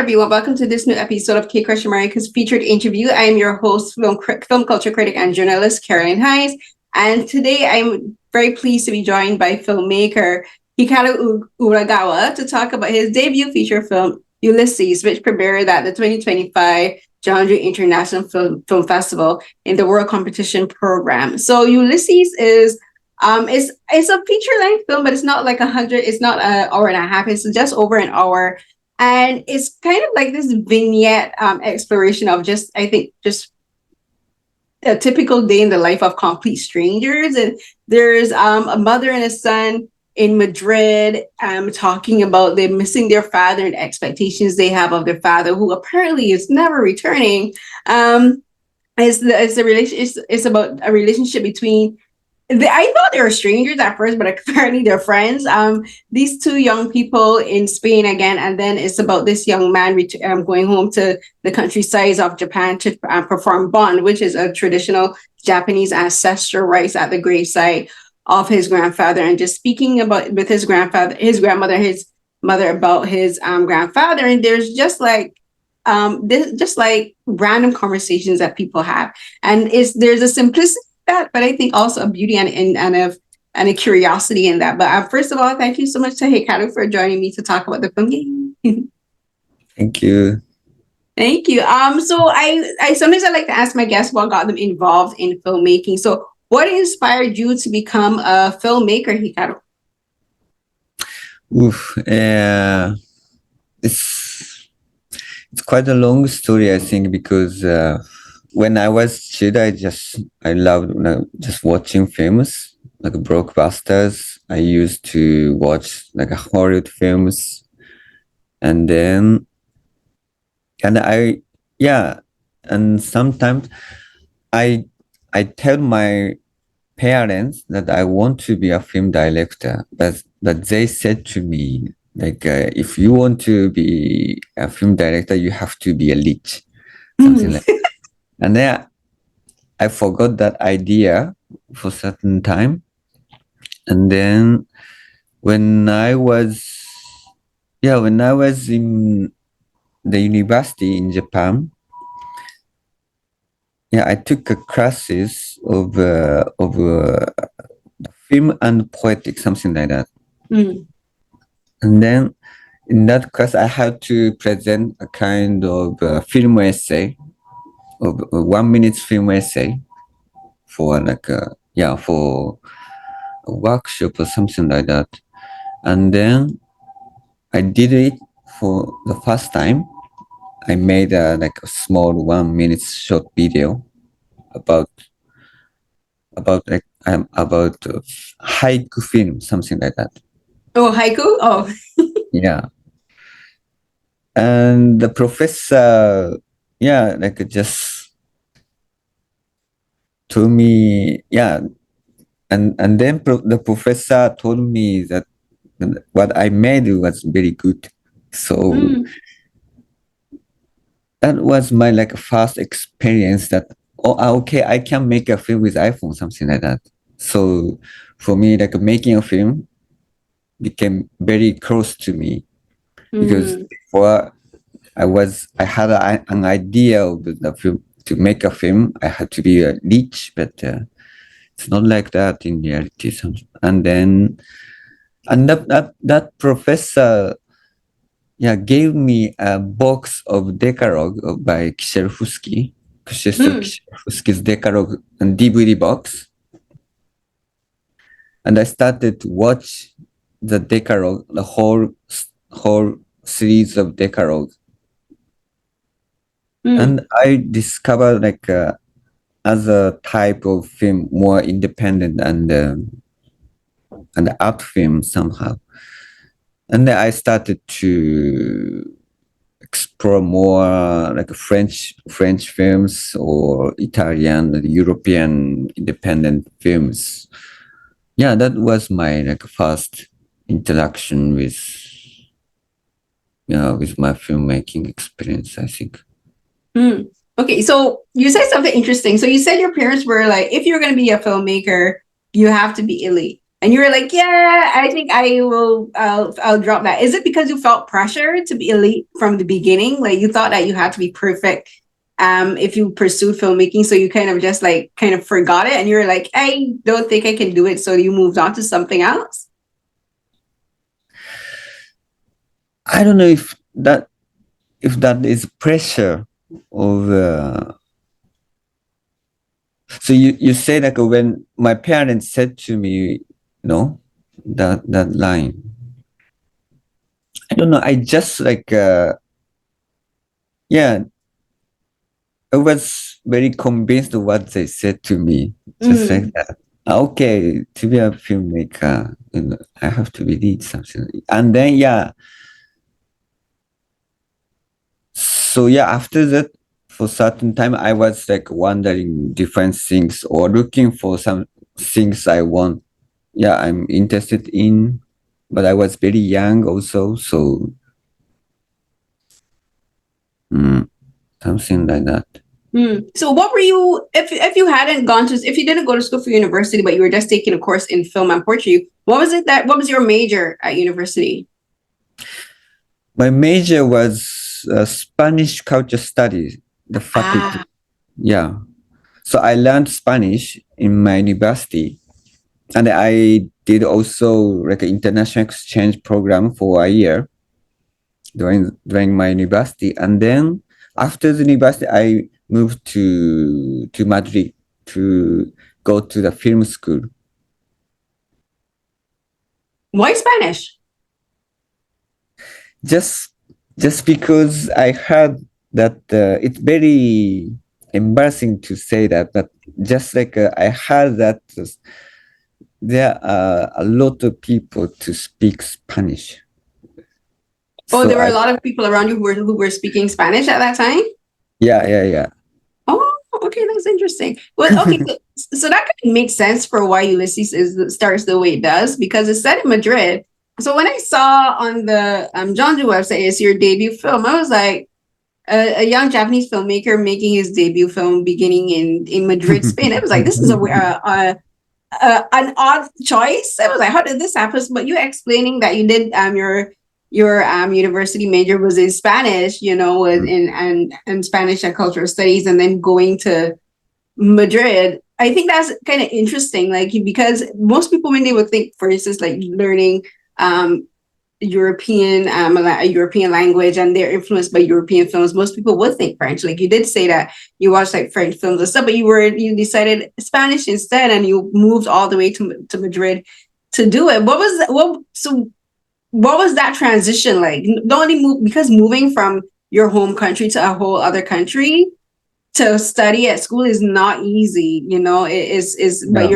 everyone. Welcome to this new episode of KCrushAmerica's featured interview. I am your host, film culture critic and journalist, Caroline Hines. And today I'm very pleased to be joined by filmmaker Hikaru Uwagawa to talk about his debut feature film, Ulysses, which premiered at the 2025 Jeonju International Film Festival in the World Competition Program. So Ulysses is it's a feature-length film, but it's not like it's not an hour and a half. It's just over an hour. And it's kind of like this vignette exploration of just a typical day in the life of complete strangers. And there's a mother and a son in Madrid talking about them missing their father and expectations they have of their father, who apparently is never returning. It's about a relationship between I thought they were strangers at first, but apparently they're friends. These two young people in Spain again, and then it's about this young man going home to the countryside of Japan to perform Bon, which is a traditional Japanese ancestral rites at the gravesite of his grandfather, and just speaking about with his grandfather, his grandmother, his mother about his grandfather, and there's just like random conversations that people have, and there's a simplicity. That, but I think also a beauty and a curiosity in that. But first of all, thank you so much to Hikaru for joining me to talk about the film game. Thank you. Thank you. So I sometimes I like to ask my guests what got them involved in filmmaking. So what inspired you to become a filmmaker, Hikaru? It's quite a long story, I think, because when I was a kid, I loved just watching films like blockbusters. I used to watch like Hollywood films, and sometimes I tell my parents that I want to be a film director, but they said to me like, if you want to be a film director, you have to be rich, something like that. And then I forgot that idea for a certain time. And then when I was in the university in Japan, I took classes of film and poetics, something like that. And then in that class, I had to present a kind of film essay. Of a 1 minute film essay for for a workshop or something like that. And then I did it for the first time. I made a small 1 minute short video about haiku film, something like that. Oh, haiku? Oh. Yeah. And the professor just told me, and then the professor told me that what I made was very good. So that was my first experience that okay, I can make a film with iPhone, something like that. So for me, making a film became very close to me because before I had an idea of the film. To make a film, I had to be rich, but it's not like that in reality. And that professor, gave me a box of Decalogue by Krzysztof Kieślowski's Decalogue and DVD box, and I started to watch the Decalogue, the whole series of Decalogue. And I discovered other type of film, more independent and art film somehow. And then I started to explore more French films or Italian, European independent films. Yeah, that was my first interaction with my filmmaking experience, I think. Okay, so you said something interesting. So you said your parents were like, if you're going to be a filmmaker, you have to be elite. And you were like, yeah, I think I will, I'll drop that. Is it because you felt pressure to be elite from the beginning? Like you thought that you had to be perfect if you pursued filmmaking. So you kind of just like kind of forgot it and you're like, I don't think I can do it. So you moved on to something else. I don't know if that is pressure of so you say like when my parents said to me, that line. I don't know. I just like yeah, I was very convinced of what they said to me. Just like that. Okay, to be a filmmaker, I have to read something. And then so after that, for certain time, I was like wondering different things or looking for some things I want. Yeah, I'm interested in, but I was very young also, so something like that. So what were you, if you hadn't gone to, if you didn't go to school for university, but you were just taking a course in film and portraiture, what was your major at university? My major was Spanish culture studies, the faculty. Yeah. So I learned Spanish in my university. And I did also like an international exchange program for a year during my university. And then after the university, I moved to Madrid to go to the film school. Why Spanish? Just because I heard that it's very embarrassing to say that, but just like I heard that there are a lot of people to speak Spanish. Oh, so there were a lot of people around you who were speaking Spanish at that time? Yeah. Oh, okay, that's interesting. Well, okay, so that kind of makes sense for why Ulysses starts the way it does, because it's set in Madrid. So when I saw on the Jeonju website, it's your debut film, I was like, a young Japanese filmmaker making his debut film beginning in Madrid, Spain. I was like, this is an odd choice. I was like, how did this happen? But you explaining that you did your university major was in Spanish, was in Spanish and cultural studies, and then going to Madrid. I think that's kind of interesting, like because most people when they would think, for instance, like learning European a European language and they're influenced by European films, most people would think French. Like you did say that you watched like French films and stuff, but you decided Spanish instead, and you moved all the way to Madrid to do it. What was that transition like? Not only because moving from your home country to a whole other country to study at school is not easy, it is no.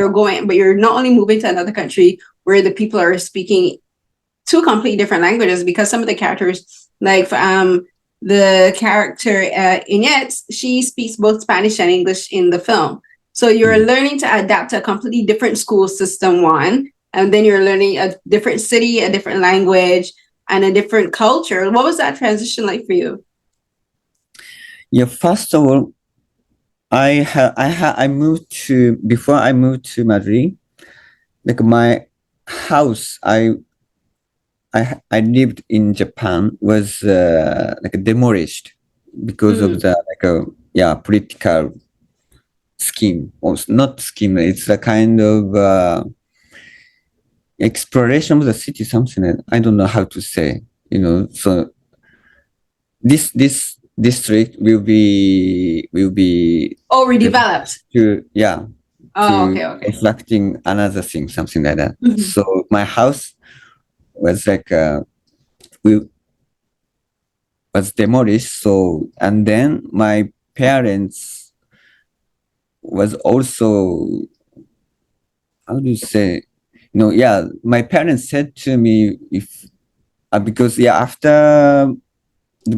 But you're not only moving to another country where the people are speaking two completely different languages, because some of the characters, like the character Inez, she speaks both Spanish and English in the film. So you're learning to adapt to a completely different school system, one, and then you're learning a different city, a different language, and a different culture. What was that transition like for you? Yeah, first of all, before I moved to Madrid, like my house I lived in Japan was like demolished because of the political scheme, or not scheme. It's a kind of exploration of the city, something that I don't know how to say. So this district will be redeveloped constructing another thing, something like that. So my house was like was demolished. So, and then my parents was also, how do you say, my parents said to me, if because after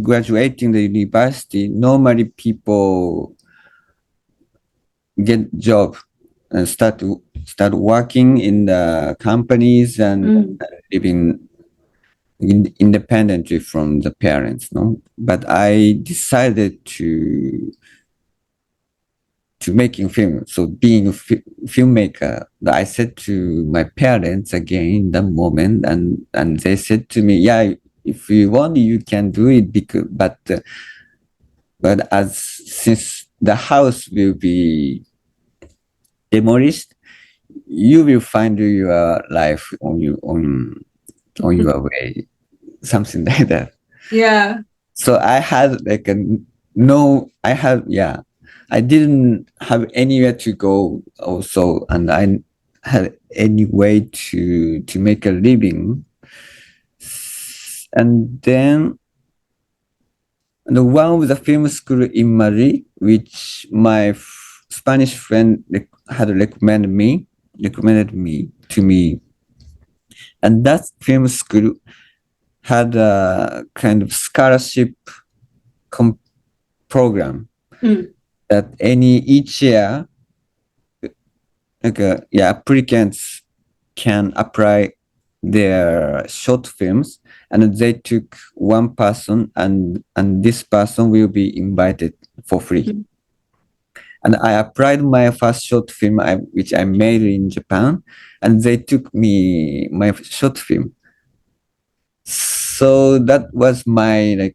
graduating the university, normally people get job and start working in the companies and living independently from the parents, no? But I decided to making film. So being a filmmaker, I said to my parents again in that moment, and they said to me, "Yeah, if you want, you can do it. Because but as since the house will be demolished, you will find your life on your way," something like that. Yeah. So I had like I didn't have anywhere to go also, and I had any way to make a living. And then the one with the film school in Madrid, which my Spanish friend had recommended me to me, and that film school had a kind of scholarship program that each year, applicants can apply their short films, and they took one person, and this person will be invited for free. And I applied my first short film, which I made in Japan, and they took my short film. So that was my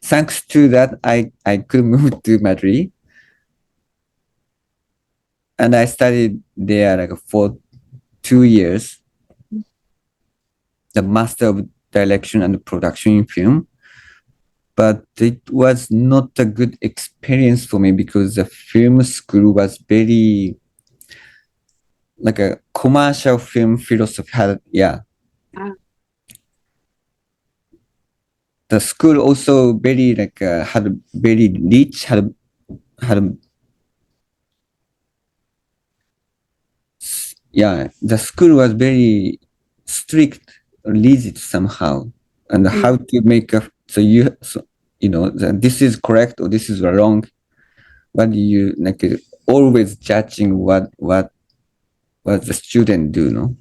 thanks to that, I could move to Madrid, and I studied there for 2 years, the Master of Direction and Production in Film. But it was not a good experience for me because the film school was very like a commercial film philosophy. The school also very had very rich, had the school was very strict, rigid somehow, and how to make this is correct or this is wrong. But you always judging what the student do, no?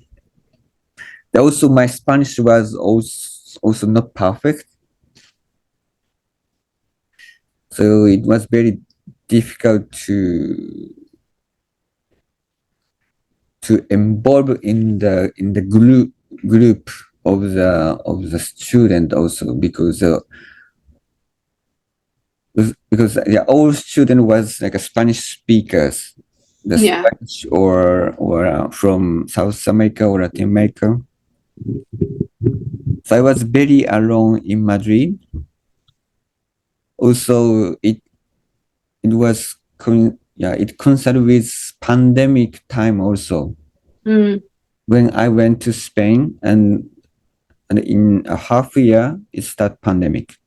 Also, my Spanish was also not perfect, so it was very difficult to involve in the group of the student also, because all student was like a Spanish speakers, Spanish or from South America or Latin America. So I was very alone in Madrid. Also, it was it coincided with pandemic time also. When I went to Spain, and in a half year it started pandemic.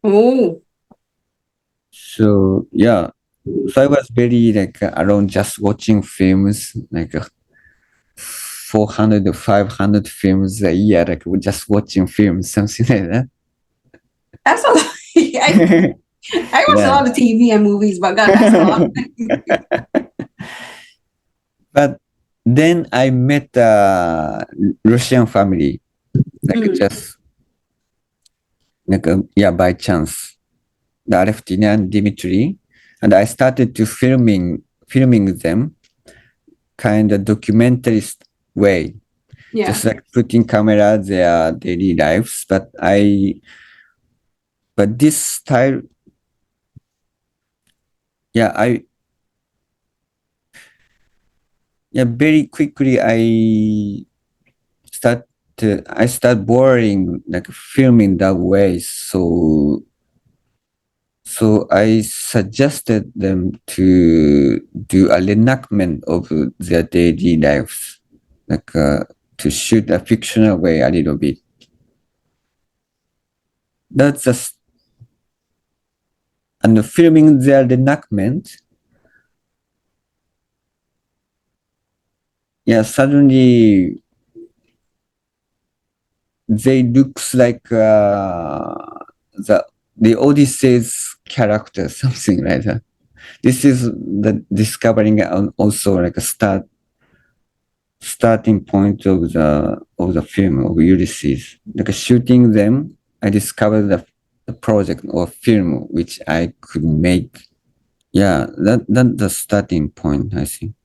Oh. So so I was very around just watching films, 400 or 500 films a year, just watching films, something like that. That's a lot. I watch a lot of TV and movies, but God, that's a lot. But then I met a Russian family, just by chance. The Aleftina and Dimitri, and I started to filming them, kind of documentarist way, just putting camera their daily lives. But this style, very quickly I start boring filming that way. So I suggested them to do a reenactment of their daily lives, to shoot a fictional way a little bit. That's just, and filming their reenactment, suddenly they looks like the Ulysses character, something like that. This is the discovering also a starting point of the film of Ulysses. Shooting them, I discovered the project or film which I could make yeah, that's the starting point, I think.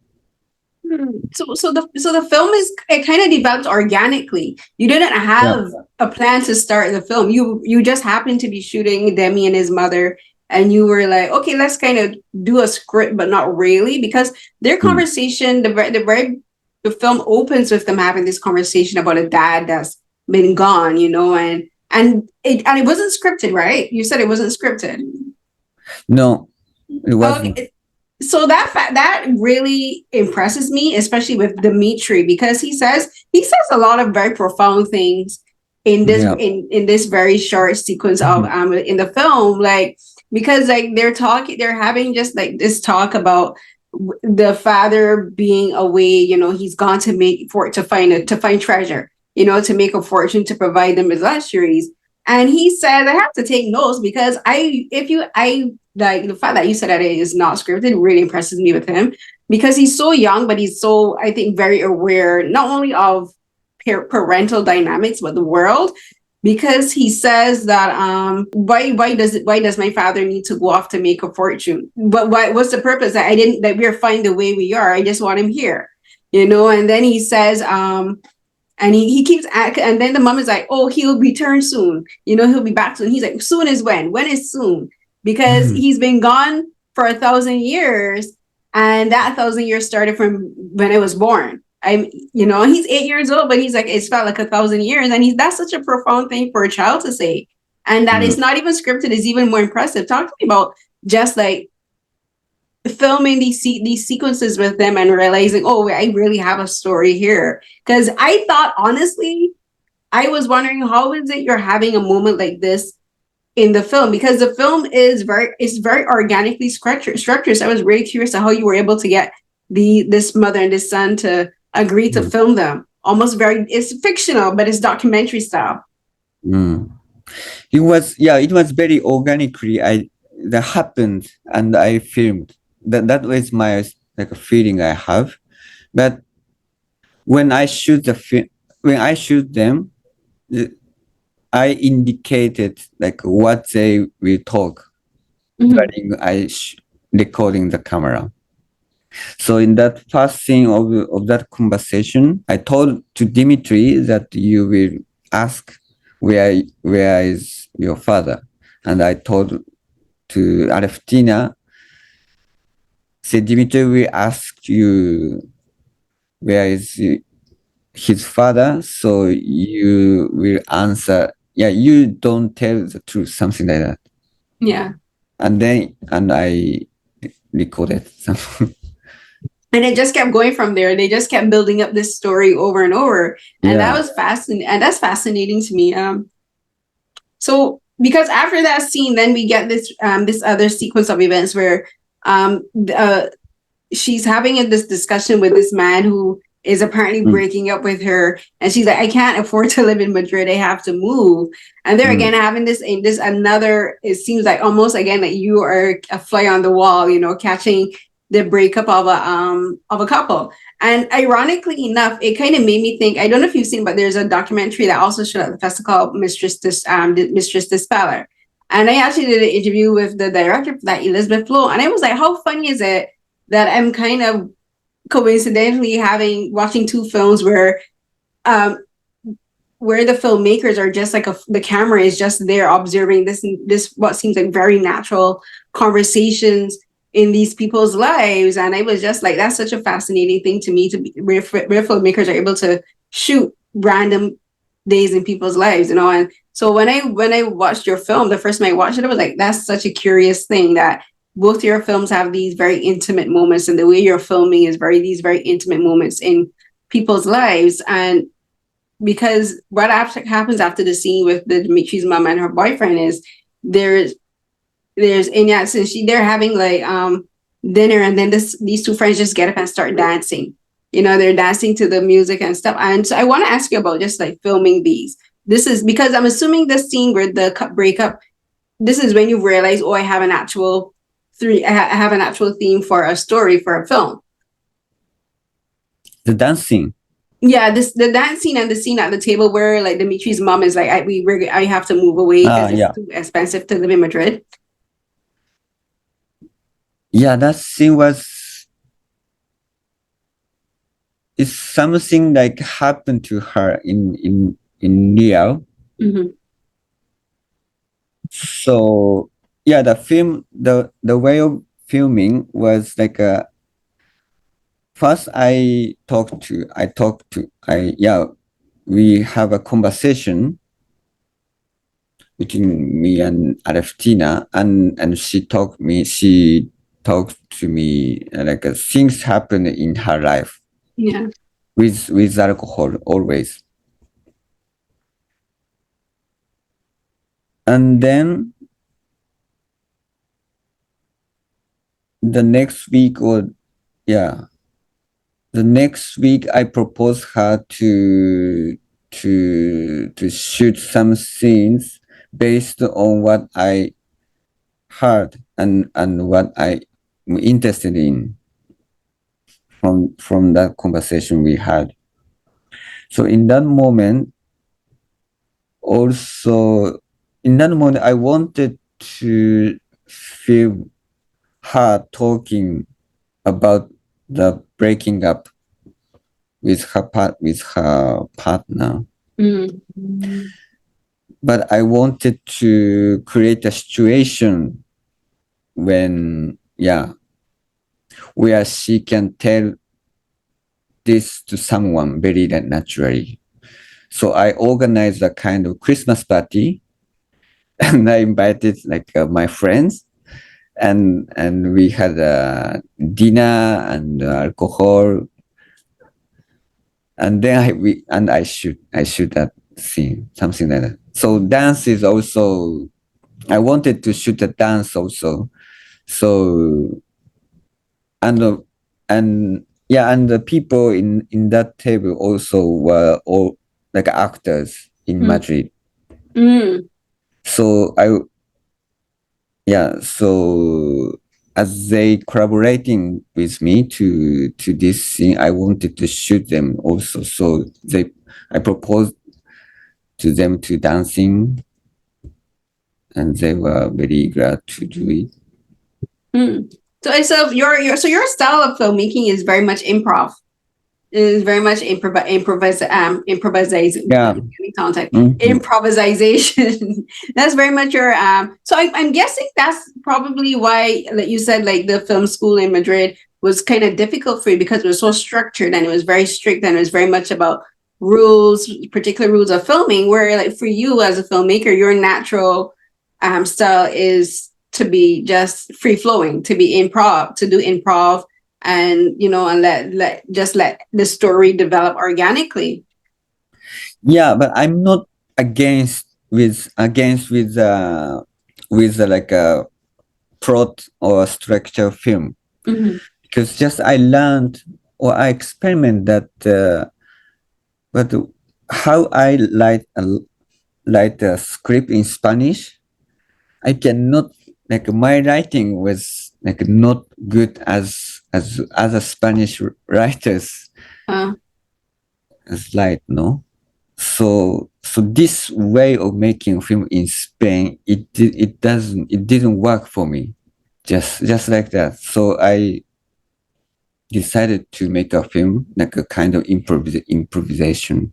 So the film it kind of developed organically. You didn't have a plan to start the film. You just happened to be shooting Demi and his mother, and you were like, okay, let's kind of do a script, but not really, because their conversation, the film opens with them having this conversation about a dad that's been gone, and it wasn't scripted, right? You said it wasn't scripted. No, it wasn't. Okay. So that really impresses me, especially with Dimitri, because he says a lot of very profound things in this in this very short sequence of in the film, like, because like they're having just like this talk about the father being away, he's gone to find treasure, to make a fortune to provide them with luxuries. And he said, I have to take notes because I like the fact that you said that it is not scripted really impresses me with him, because he's so young, but he's so, I think, very aware, not only of parental dynamics, but the world, because he says that why does my father need to go off to make a fortune? But what's the purpose? That we're fine the way we are. I just want him here, and then he says and he keeps and then the mom is like, oh, he'll return soon, he'll be back soon. He's like, soon is when is soon? Because he's been gone for 1,000 years, and that 1,000 years started from when I was born. He's 8 years old, but he's like, it's felt like 1,000 years, and that's such a profound thing for a child to say, and that it's not even scripted is even more impressive. Talk to me about just like filming these sequences with them and realizing, oh, I really have a story here. Because I thought, honestly, I was wondering, how is it you're having a moment like this in the film, because the film is very organically structured. So I was really curious to how you were able to get this mother and this son to agree to film them. It's fictional, but it's documentary style. It was very organically. That happened, and I filmed. That was my feeling I have. But when I shoot them, I indicated what they will talk during recording the camera. So in that first scene of that conversation, I told to Dimitri that you will ask where is your father, and I told to Aleftina, say Dimitri will ask you where is his father, so you will answer, you don't tell the truth, something like that. Yeah. And I recorded something. And it just kept going from there. They just kept building up this story over and over. And that was fascinating. And that's fascinating to me. So because after that scene, then we get this other sequence of events where she's having this discussion with this man who is apparently breaking up with her, and she's like, I can't afford to live in Madrid, I have to move. And they're again having this another, it seems like almost again that you are a fly on the wall, catching the breakup of a couple. And ironically enough, it kind of made me think, I don't know if you've seen, but there's a documentary that also showed at the festival called Mistress Dispeller. And I actually did an interview with the director for that, Elizabeth Flo, and I was like, how funny is it that I'm kind of coincidentally watching two films where the filmmakers are just like the camera is just there observing this what seems like very natural conversations in these people's lives. And I was just like, that's such a fascinating thing to me, to be where filmmakers are able to shoot random days in people's lives, And so when I watched your film, the first time I watched it, I was like, that's such a curious thing that both your films have these very intimate moments, and the way you're filming is these very intimate moments in people's lives. And because what happens after the scene with the Dimitri's mom and her boyfriend is there's Inyat, since they're having like dinner, and then these two friends just get up and start dancing. They're dancing to the music and stuff. And so I want to ask you about just like filming these. This is because I'm assuming the scene where the breakup, this is when you realize, oh, I have an actual theme for a story for a film. The dancing. Yeah, the dance scene and the scene at the table where like Dimitri's mom is like, I have to move away because it's too expensive to live in Madrid. yeah, that scene was, it's something like happened to her in real. Mm-hmm. So yeah, the way of filming was like first we have a conversation between me and Aleftina, and she talked to me like things happen in her life. Yeah. With alcohol always. And then the next week I proposed her to shoot some scenes based on what I heard and what I'm interested in from that conversation we had. So in that moment, I wanted to feel her talking about the breaking up with her partner. Mm-hmm. But I wanted to create a situation when, where she can tell this to someone very naturally. So I organized a kind of Christmas party and I invited like my friends and we had a dinner and alcohol. And then I shoot that scene, something like that. So dance is also, I wanted to shoot a dance also. So and the people in that table also were all like actors in Madrid. Mm. So so as they collaborating with me to this scene, I wanted to shoot them also. So I proposed to them to dancing, and they were very glad to do it. Mm. So your style of filmmaking is very much improv. It is very much improvisation. Yeah. Mm-hmm. Improvisation. That's very much your so I'm guessing that's probably why, like you said, like the film school in Madrid was kind of difficult for you because it was so structured and it was very strict and it was very much about rules, particular rules of filming, where like for you as a filmmaker, your natural style is to be just free flowing, to be improv, to do improv, and and let the story develop organically. Yeah, but I'm not against with like a plot or structure film. Mm-hmm. Because just I learned or I experiment that but how I write a script in Spanish, I cannot, like my writing was like not good as a Spanish writers as light, no. So this way of making film in Spain, it didn't work for me, just like that. So I decided to make a film like a kind of improvisation.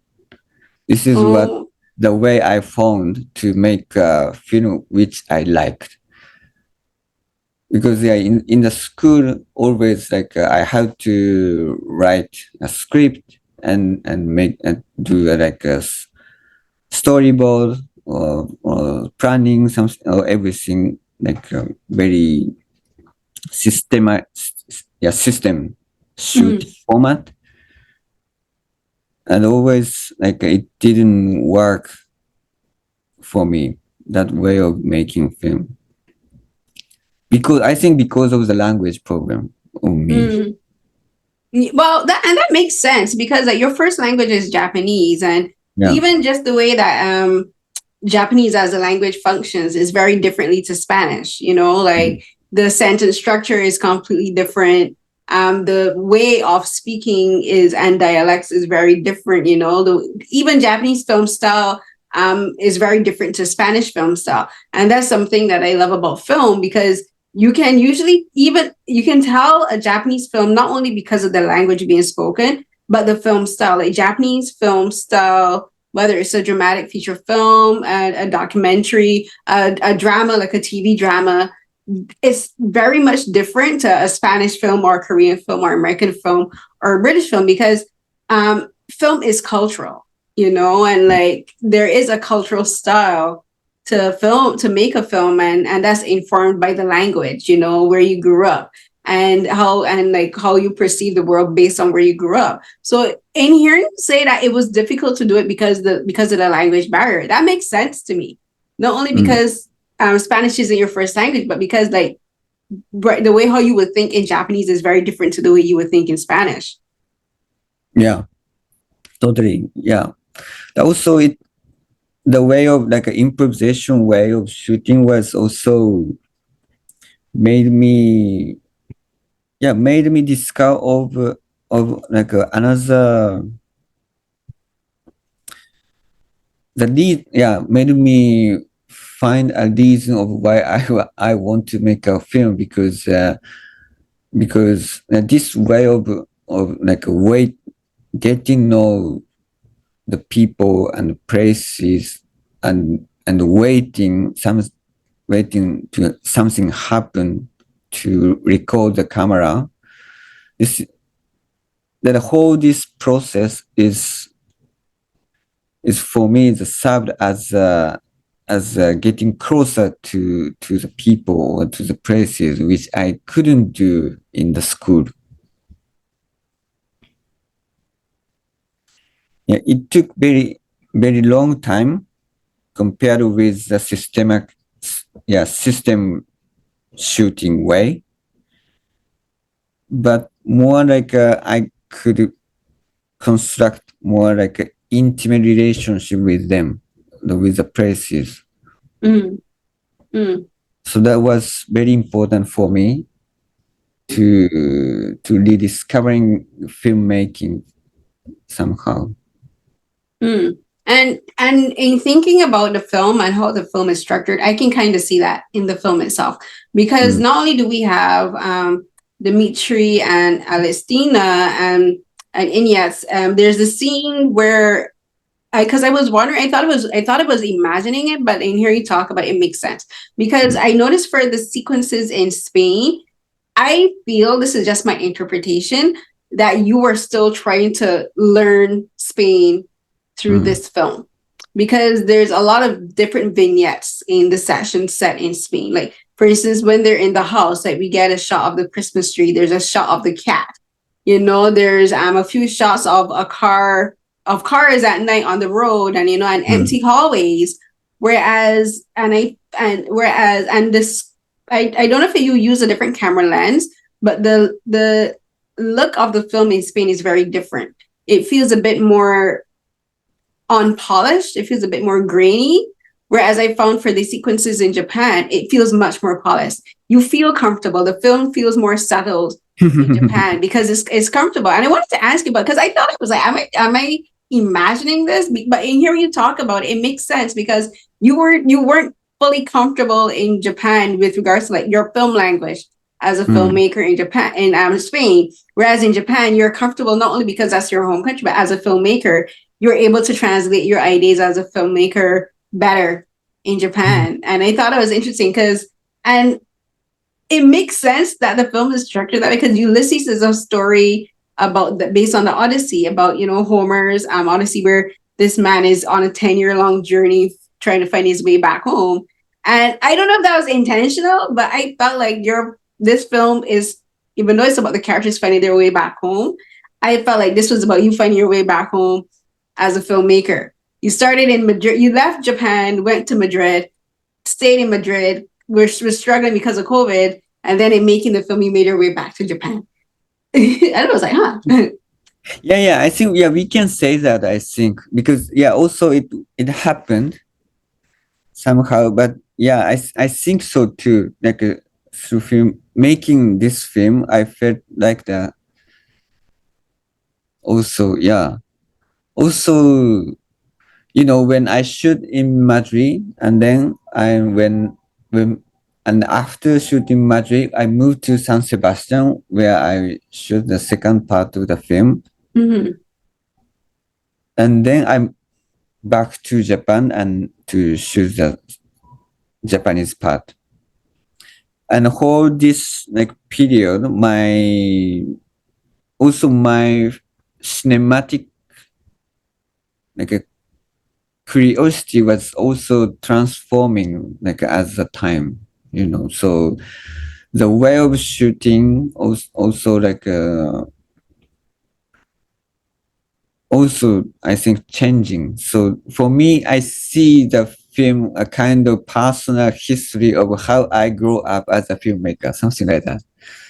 This is what the way I found to make a film which I liked. Because in the school always like I had to write a script and make and do like a storyboard or planning something or everything like very system shoot format, and always like it didn't work for me, that way of making film, because I think because of the language problem on me. Well, that makes sense because like your first language is Japanese, and even just the way that Japanese as a language functions is very differently to Spanish. Like the sentence structure is completely different. The way of speaking and dialects is very different. Even Japanese film style is very different to Spanish film style, and that's something that I love about film because you can tell a Japanese film not only because of the language being spoken, but the film style. Like Japanese film style, whether it's a dramatic feature film, a documentary, a drama, like a TV drama, it's very much different to a Spanish film or a Korean film or American film or a British film, because film is cultural, and like there is a cultural style to make a film, and that's informed by the language, where you grew up and how you perceive the world based on where you grew up. So in hearing you say that it was difficult to do it because of the language barrier, that makes sense to me. Not only because Spanish isn't your first language, but because like the way how you would think in Japanese is very different to the way you would think in Spanish. Yeah, totally. Yeah. Also, the way of like an improvisation way of shooting was also made me discover of like another made me find a reason of why I want to make a film, because this way of like getting know the people and places and waiting to something happen to record the camera. That whole this process is for me the served as getting closer to the people or to the places which I couldn't do in the school. Yeah, it took very, very long time compared with the system shooting way. But more like I could construct more like an intimate relationship with them, with the places. So that was very important for me to rediscovering filmmaking somehow. And in thinking about the film and how the film is structured, I can kind of see that in the film itself, because not only do we have Dimitri and Alestina and Inyas, there's a scene where because I was wondering, I thought it was imagining it, but in here you talk about it makes sense, because I noticed for the sequences in Spain, I feel, this is just my interpretation, that you were still trying to learn Spain through this film, because there's a lot of different vignettes in the session set in Spain. Like for instance, when they're in the house, like we get a shot of the Christmas tree, there's a shot of the cat, there's a few shots of cars at night on the road, and and empty hallways, whereas I don't know if you use a different camera lens, but the look of the film in Spain is very different. It feels a bit more unpolished. It feels a bit more grainy. Whereas I found for the sequences in Japan, it feels much more polished. You feel comfortable. The film feels more settled in Japan because it's comfortable. And I wanted to ask you about, because I thought it was like, am I imagining this? But in hearing you talk about it, it makes sense, because you weren't fully comfortable in Japan with regards to like your film language as a filmmaker in Japan, in Spain. Whereas in Japan, you're comfortable not only because that's your home country, but as a filmmaker, you're able to translate your ideas as a filmmaker better in Japan. And I thought it was interesting and it makes sense that the film is structured that way, because Ulysses is a story based on the Odyssey, about, Homer's Odyssey, where this man is on a 10-year-long journey trying to find his way back home. And I don't know if that was intentional, but I felt like this film is, even though it's about the characters finding their way back home, I felt like this was about you finding your way back home as a filmmaker. You started in Madrid, you left Japan, went to Madrid, stayed in Madrid, was struggling because of COVID, and then in making the film, you made your way back to Japan. And I was like, huh. Yeah, I think, we can say that, I think, because, also it happened somehow, but I think so too. Like through making this film, I felt like that. Also, when I shoot in Madrid, and then when and after shooting Madrid, I moved to San Sebastian, where I shoot the second part of the film. Mm-hmm. And then I'm back to Japan and to shoot the Japanese part. And whole this period, my cinematic curiosity was also transforming as the time, So the way of shooting also also I think changing. So for me, I see the film a kind of personal history of how I grew up as a filmmaker, something like that.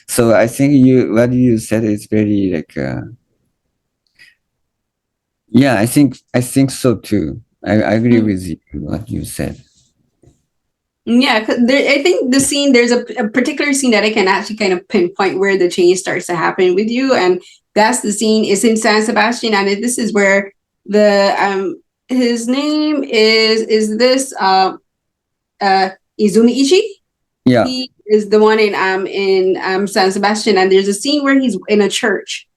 So I think what you said is very yeah, I think so too. I agree with you what you said. Yeah, I think there's a particular scene that I can actually kind of pinpoint where the change starts to happen with you. And that's the scene is in San Sebastian. And this is where his name is this Izumi Ichi. Yeah. He is the one in San Sebastian. And there's a scene where he's in a church.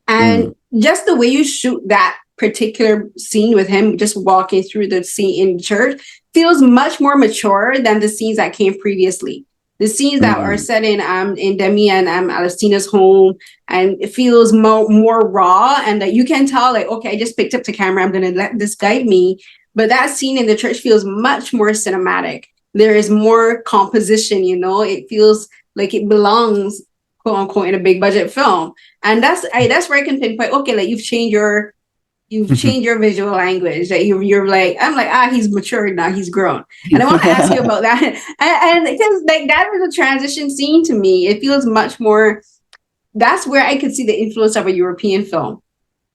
And just the way you shoot that particular scene with him just walking through the scene in church feels much more mature than the scenes that came previously. The scenes that are set in Demi and Alestina's home, and it feels more raw, and that you can tell, like, okay, I just picked up the camera, I'm gonna let this guide me. But that scene in the church feels much more cinematic. There is more composition, it feels like it belongs, quote unquote, in a big budget film. And that's where I can pinpoint, okay, like you've changed your visual language. That you're like, I'm like, he's matured now, he's grown. And I want to ask you about that. And because like that was a transition scene to me. It feels much more. That's where I could see the influence of a European film,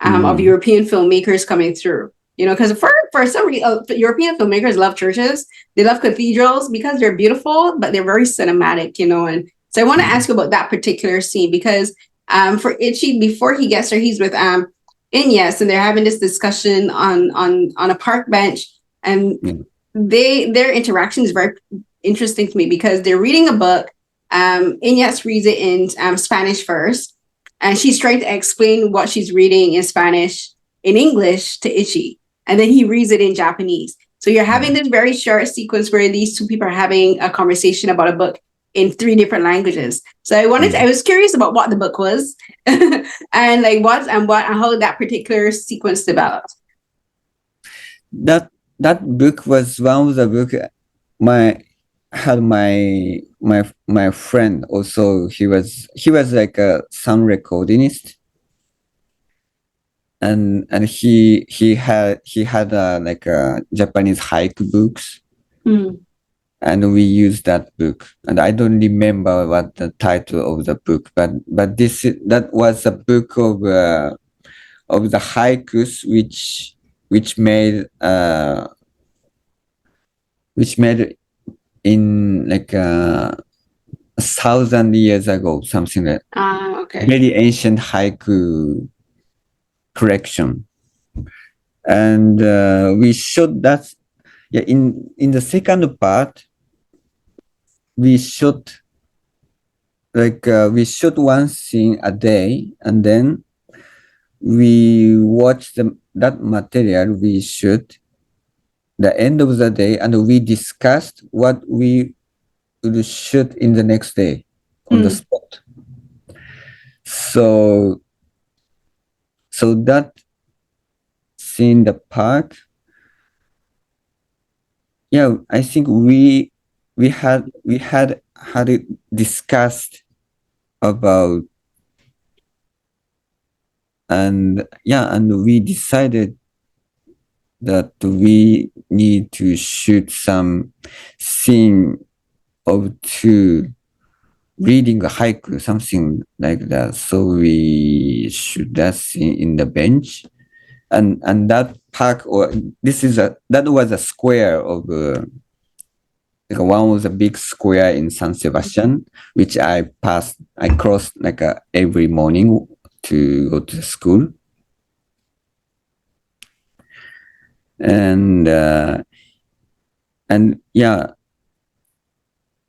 of European filmmakers coming through. Because for some reason, European filmmakers love churches. They love cathedrals because they're beautiful, but they're very cinematic. And so I want to ask you about that particular scene because for Ichi, before he gets there, he's with Inyas, and they're having this discussion on a park bench, and their interaction is very interesting to me because they're reading a book. Inyas reads it in Spanish first, and she's trying to explain what she's reading in Spanish in English to Ichi, and then he reads it in Japanese. So you're having this very short sequence where these two people are having a conversation about a book in 3 different languages. So I was curious about what the book was and like how that particular sequence developed. That book was one of the book my friend also. He was like a sound recordingist, and he had like a Japanese haiku books. And we used that book, and I don't remember what the title of the book, but that was a book of the haikus which made in like 1,000 years ago, something like okay. Very ancient haiku collection, and we shot that. Yeah, in the second part. We shot one scene a day, and then we watch that material we shoot the end of the day, and we discussed what we will shoot in the next day on the spot. So that scene, the park, yeah, I think we had it discussed about, and we decided that we need to shoot some scene of two reading a haiku, something like that. So we shoot that scene in the bench, and that park, or that was a square of one was a big square in San Sebastian, which I crossed every morning to go to school. And yeah,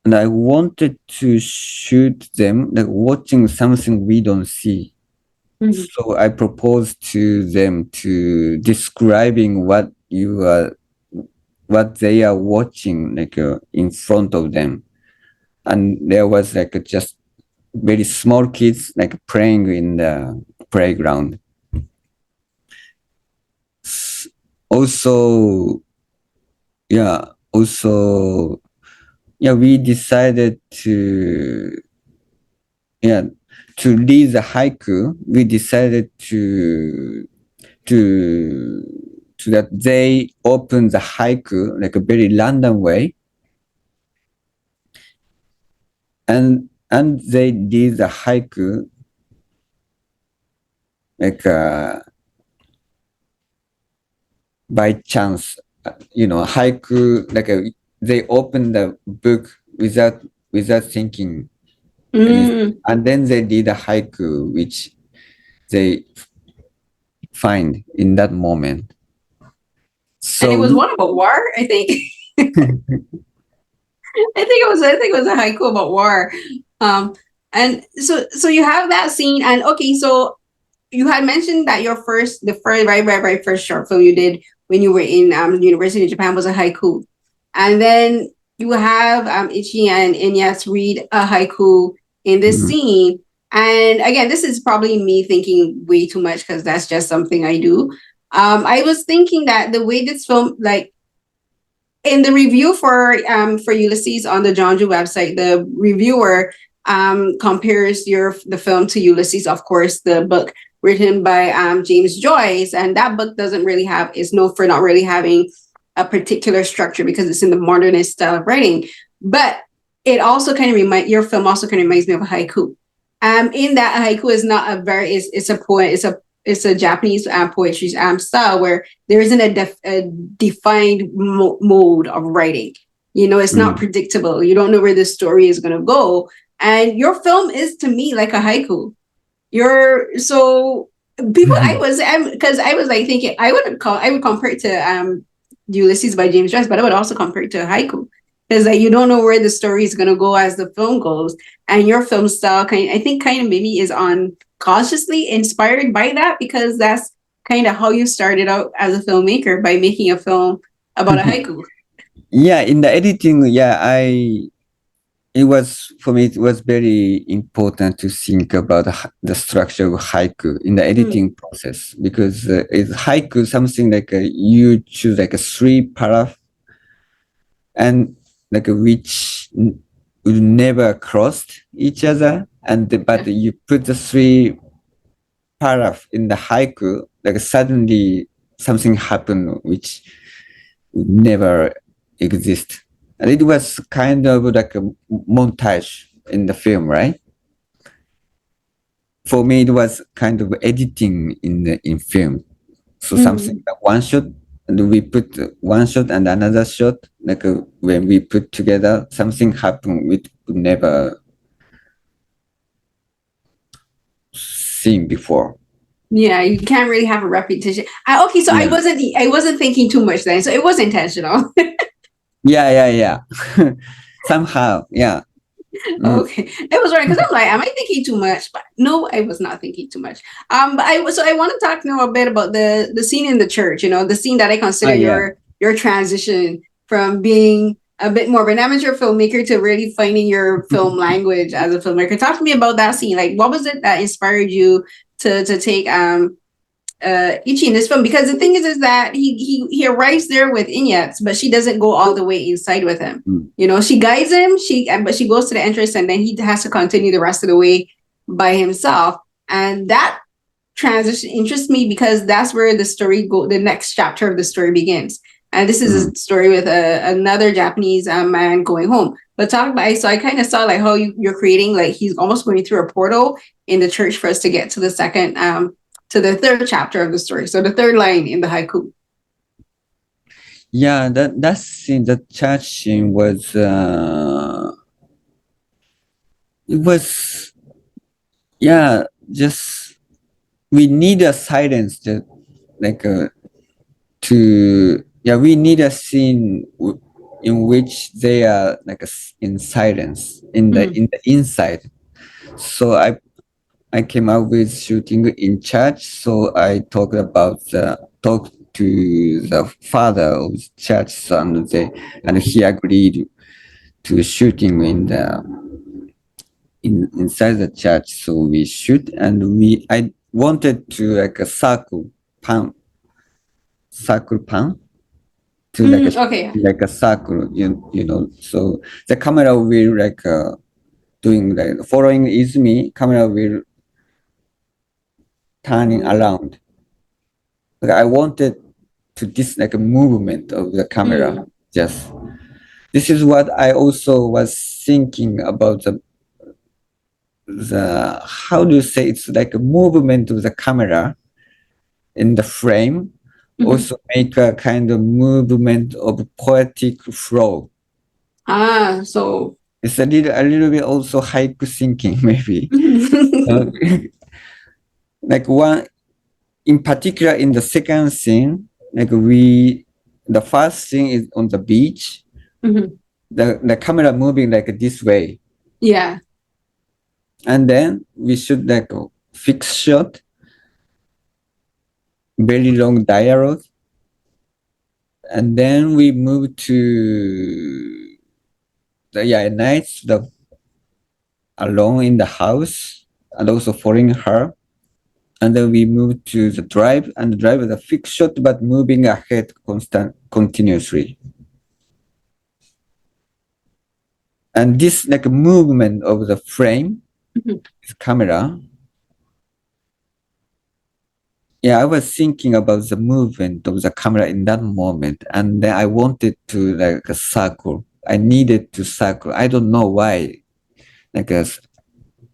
and I wanted to shoot them like watching something we don't see. So I proposed to them to describing what they are watching like in front of them, and there was like just very small kids like playing in the playground. Also, we decided to read the haiku. We decided to that they open the haiku like a very random way, and they did the haiku like by chance. Haiku like they opened the book without thinking, and then they did a haiku which they find in that moment. So and it was one about war, I think. I think it was a haiku about war. And so you have that scene, and okay, so you had mentioned that the very first short film you did when you were in university in Japan was a haiku, and then you have Ichi and Inyas read a haiku in this scene. And again, this is probably me thinking way too much because that's just something I do. I was thinking that the way this film, like in the review for Ulysses on the Jeonju website, the reviewer compares the film to Ulysses, of course, the book written by James Joyce, and that book is known for not really having a particular structure because it's in the modernist style of writing. But it also kind of your film also kind of reminds me of a haiku. In that, a haiku is not it's a poem, it's a Japanese poetry style where there isn't a defined mode of writing. It's not predictable. You don't know where the story is going to go. And your film is, to me, like a haiku. Because I was like thinking I would compare it to Ulysses by James Joyce, but I would also compare it to a haiku. Because you don't know where the story is going to go as the film goes. And your film style, I think maybe is consciously inspired by that, because that's kind of how you started out as a filmmaker, by making a film about a haiku. Yeah, in the editing, it was very important to think about the structure of haiku in the editing process, because it's haiku something like you choose like a 3 paragraph and like which will never crossed each other, but you put the 3 paragraph in the haiku, like suddenly something happened which would never exist. And it was kind of like a montage in the film, right? For me, it was kind of editing in film. So something like one shot, and we put one shot and another shot, like when we put together, something happened which would never seen before. Yeah, you can't really have a repetition. Okay, so yeah. I wasn't thinking too much then, so it was intentional. Yeah. Somehow, yeah. Okay, it was right, because I'm like, am I thinking too much? But no, I was not thinking too much. But I want to talk now a bit about the scene in the church. The scene that I consider your transition from being a bit more of an amateur filmmaker to really finding your film language as a filmmaker. Talk to me about that scene. Like, what was it that inspired you to take Ichi in this film? Because the thing is that he arrives there with Inyats, but she doesn't go all the way inside with him. She guides him, but she goes to the entrance, and then he has to continue the rest of the way by himself. And that transition interests me because that's where the next chapter of the story begins. And this is a story with another Japanese man going home. But so I kind of saw like how you're creating, like he's almost going through a portal in the church for us to get to the second to the third chapter of the story. So the third line in the haiku. Yeah, that scene, the church scene was it was just we need a silence we need a scene in which they are like in silence in the inside. So I came up with shooting in church. So I talked to the father of the church, and he agreed to shooting inside the church. So we shoot, and I wanted to like a circle pan to like a circle, you know. So the camera will like doing like following is me. Camera will turning around. Like I wanted to this like a movement of the camera. Just this is what I also was thinking about the how do you say, it's like a movement of the camera in the frame. Also make a kind of movement of poetic flow. So it's a little bit also haiku thinking maybe. Like one in particular in the second scene, like the first scene is on the beach. The camera moving like this way. Yeah. And then we should like a fixed shot, very long dialogue. And then we move to the nights alone in the house and also following her. And then we move to the drive, and the drive is a fixed shot but moving ahead continuously. And this like movement of the frame, camera. Yeah, I was thinking about the movement of the camera in that moment, and then I wanted to like a circle. I needed to circle. I don't know why.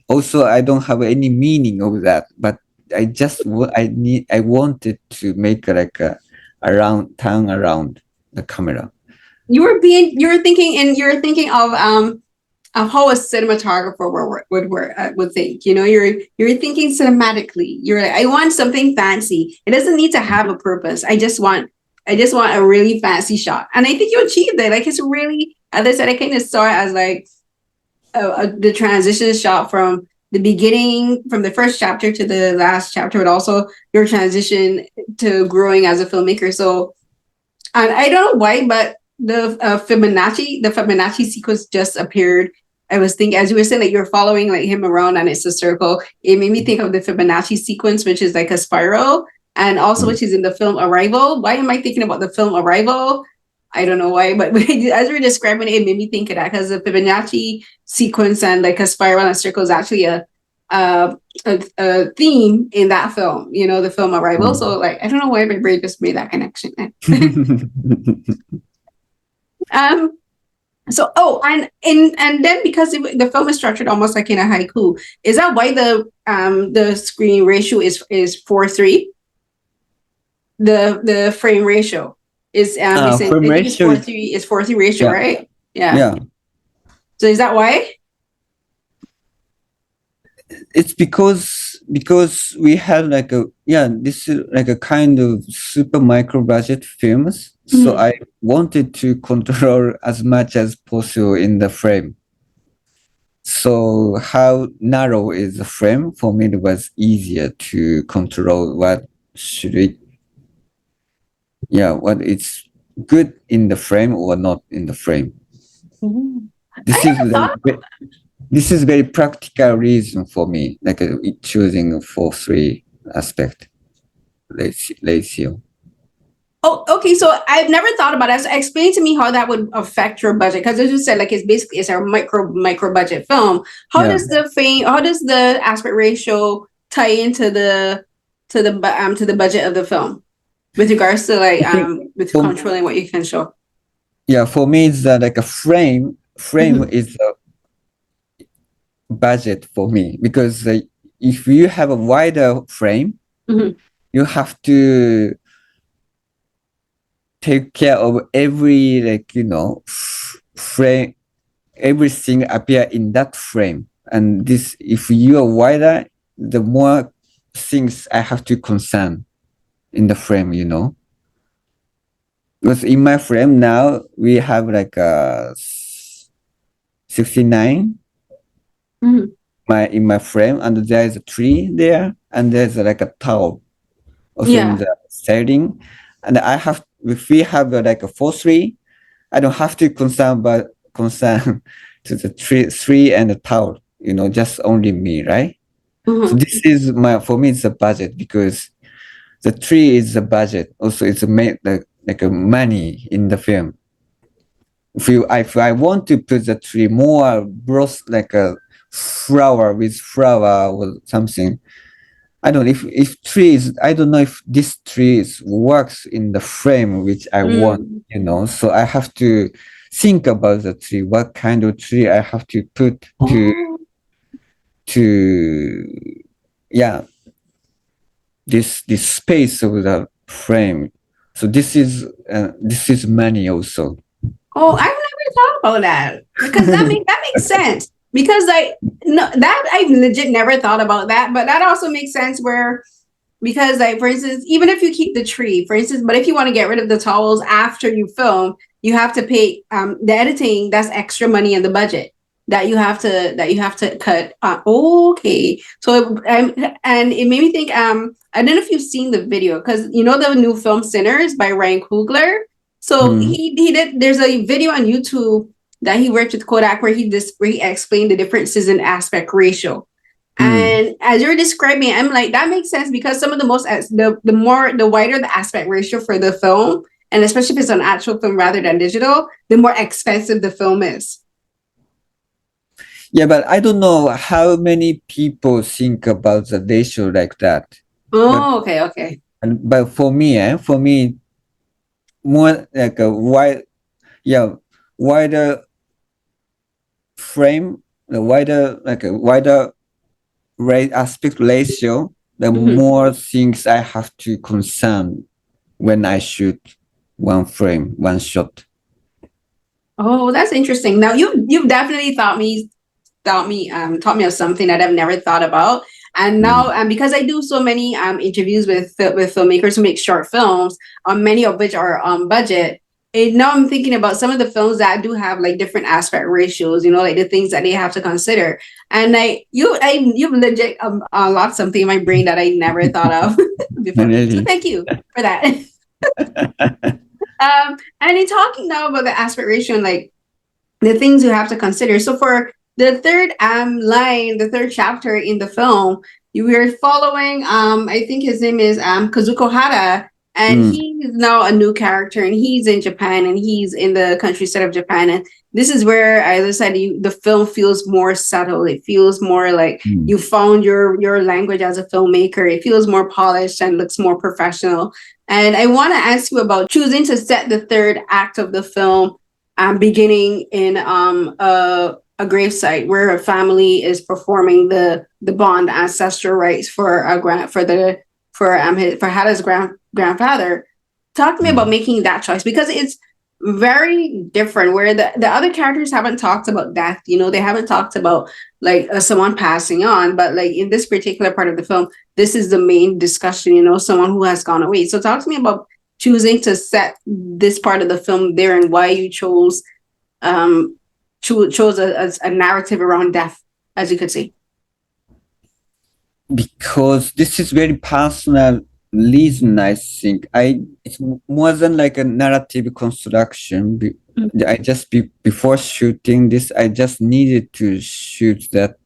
Also I don't have any meaning of that, but I wanted to make like a turn around the camera. You're thinking of how a cinematographer would think. You know, you're thinking cinematically. You're like, I want something fancy. It doesn't need to have a purpose. I just want a really fancy shot, and I think you achieved it. Like, it's really, as I said, I kind of saw it as like the transition shot from the beginning, from the first chapter to the last chapter, but also your transition to growing as a filmmaker. So, and I don't know why, but the Fibonacci sequence just appeared. I was thinking, as you were saying, that you're following like him around and it's a circle. It made me think of the Fibonacci sequence, which is like a spiral, and also which is in the film Arrival. Why am I thinking about the film Arrival? I don't know why, but as we were describing it, it made me think of that, because the Fibonacci sequence and like a spiral and a circle is actually a theme in that film, you know, the film Arrival. So like, I don't know why my brain just made that connection. And then because the film is structured almost like in a haiku, is that why the screen ratio is 4:3? The frame ratio is frame ratio is 4:3 ratio, yeah. right? Yeah. So is that why? It's because we have like this is like a kind of super micro budget films. So I wanted to control as much as possible in the frame. So how narrow is the frame? For me, it was easier to control what it's good in the frame or not in the frame. This is very practical reason for me, like choosing 4:3 aspect ratio. Oh, okay. So I've never thought about it. So explain to me how that would affect your budget, because as you said, like it's a micro budget film. How does the aspect ratio tie into the budget of the film with regards to like with controlling what you can show? Yeah, for me it's like a frame is a budget for me, because if you have a wider frame, you have to take care of every frame, everything appear in that frame. And this, if you are wider, the more things I have to concern in the frame, you know. Because in my frame now we have like a 69 Mhm. in my frame, and there is a tree there, and there's like a towel also in Yeah. the setting. And if we have like a 4-3, I don't have to concern to the three and the towel, just only me, right? So Mhm. this is for me, it's a budget, because the tree is the budget. Also, it's like a money in the film. If I want to put the tree more broad, like a flower with flower or something, I don't know if trees. I don't know if this tree works in the frame which I want. Mm. So I have to think about the tree. What kind of tree I have to put Oh. to yeah, this space of the frame. So this is money also. Oh, I've never thought about that because that makes sense. Because no, that I legit never thought about that, but that also makes sense where because for instance, even if you keep the tree, for instance, but if you want to get rid of the towels after you film, you have to pay the editing. That's extra money in the budget that you have to cut. Okay, so and it made me think. I don't know if you've seen the video because the new film Sinners by Ryan Coogler. So he did. There's a video on YouTube that he worked with Kodak where he explained the differences in aspect ratio. And as you're describing, I'm like, that makes sense because some of the wider the aspect ratio for the film, and especially if it's an actual film rather than digital, the more expensive the film is. Yeah, but I don't know how many people think about the ratio like that. Oh, okay. But for me, more like a wider frame, the wider aspect ratio, the more things I have to concern when I shoot one frame, one shot. Oh, that's interesting. Now you've definitely taught me of something that I've never thought about. And now, because I do so many interviews with filmmakers who make short films, many of which are on budget. And now I'm thinking about some of the films that do have like different aspect ratios, like the things that they have to consider. And you've legit unlocked something in my brain that I never thought of before. Really? So thank you for that. And in talking now about the aspect ratio and like the things you have to consider. So for the third the third chapter in the film, you were following I think his name is Kazuko Hara, and he's now a new character, and he's in Japan, and he's in the countryside of Japan. And this is where, as I said, the film feels more subtle. It feels more like you found your language as a filmmaker. It feels more polished and looks more professional. And I want to ask you about choosing to set the third act of the film beginning in a gravesite where a family is performing the bond ancestral rites for Hada's grandfather. Talk to me about making that choice, because it's very different where the other characters haven't talked about death. They haven't talked about like someone passing on, but like in this particular part of the film, this is the main discussion, someone who has gone away. So talk to me about choosing to set this part of the film there, and why you chose a narrative around death, as you could see. Because this is very personal reason, I think. It's more than like a narrative construction. I just before shooting this, I just needed to shoot that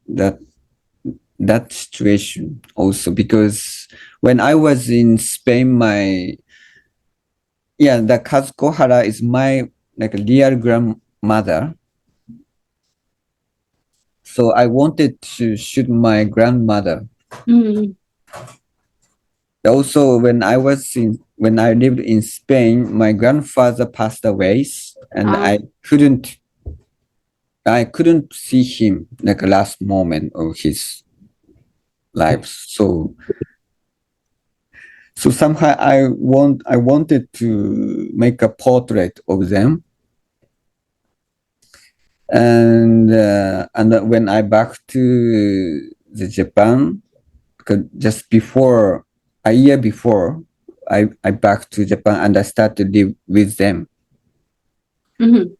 situation also, because when I was in Spain, the Kazuko Hara is my like a real grandmother. So I wanted to shoot my grandmother. Also, when I lived in Spain, my grandfather passed away, and I couldn't see him like the last moment of his life. So somehow I wanted to make a portrait of them. And when I back to the Japan, because just a year before, I back to Japan and I start to live with them. Mm-hmm.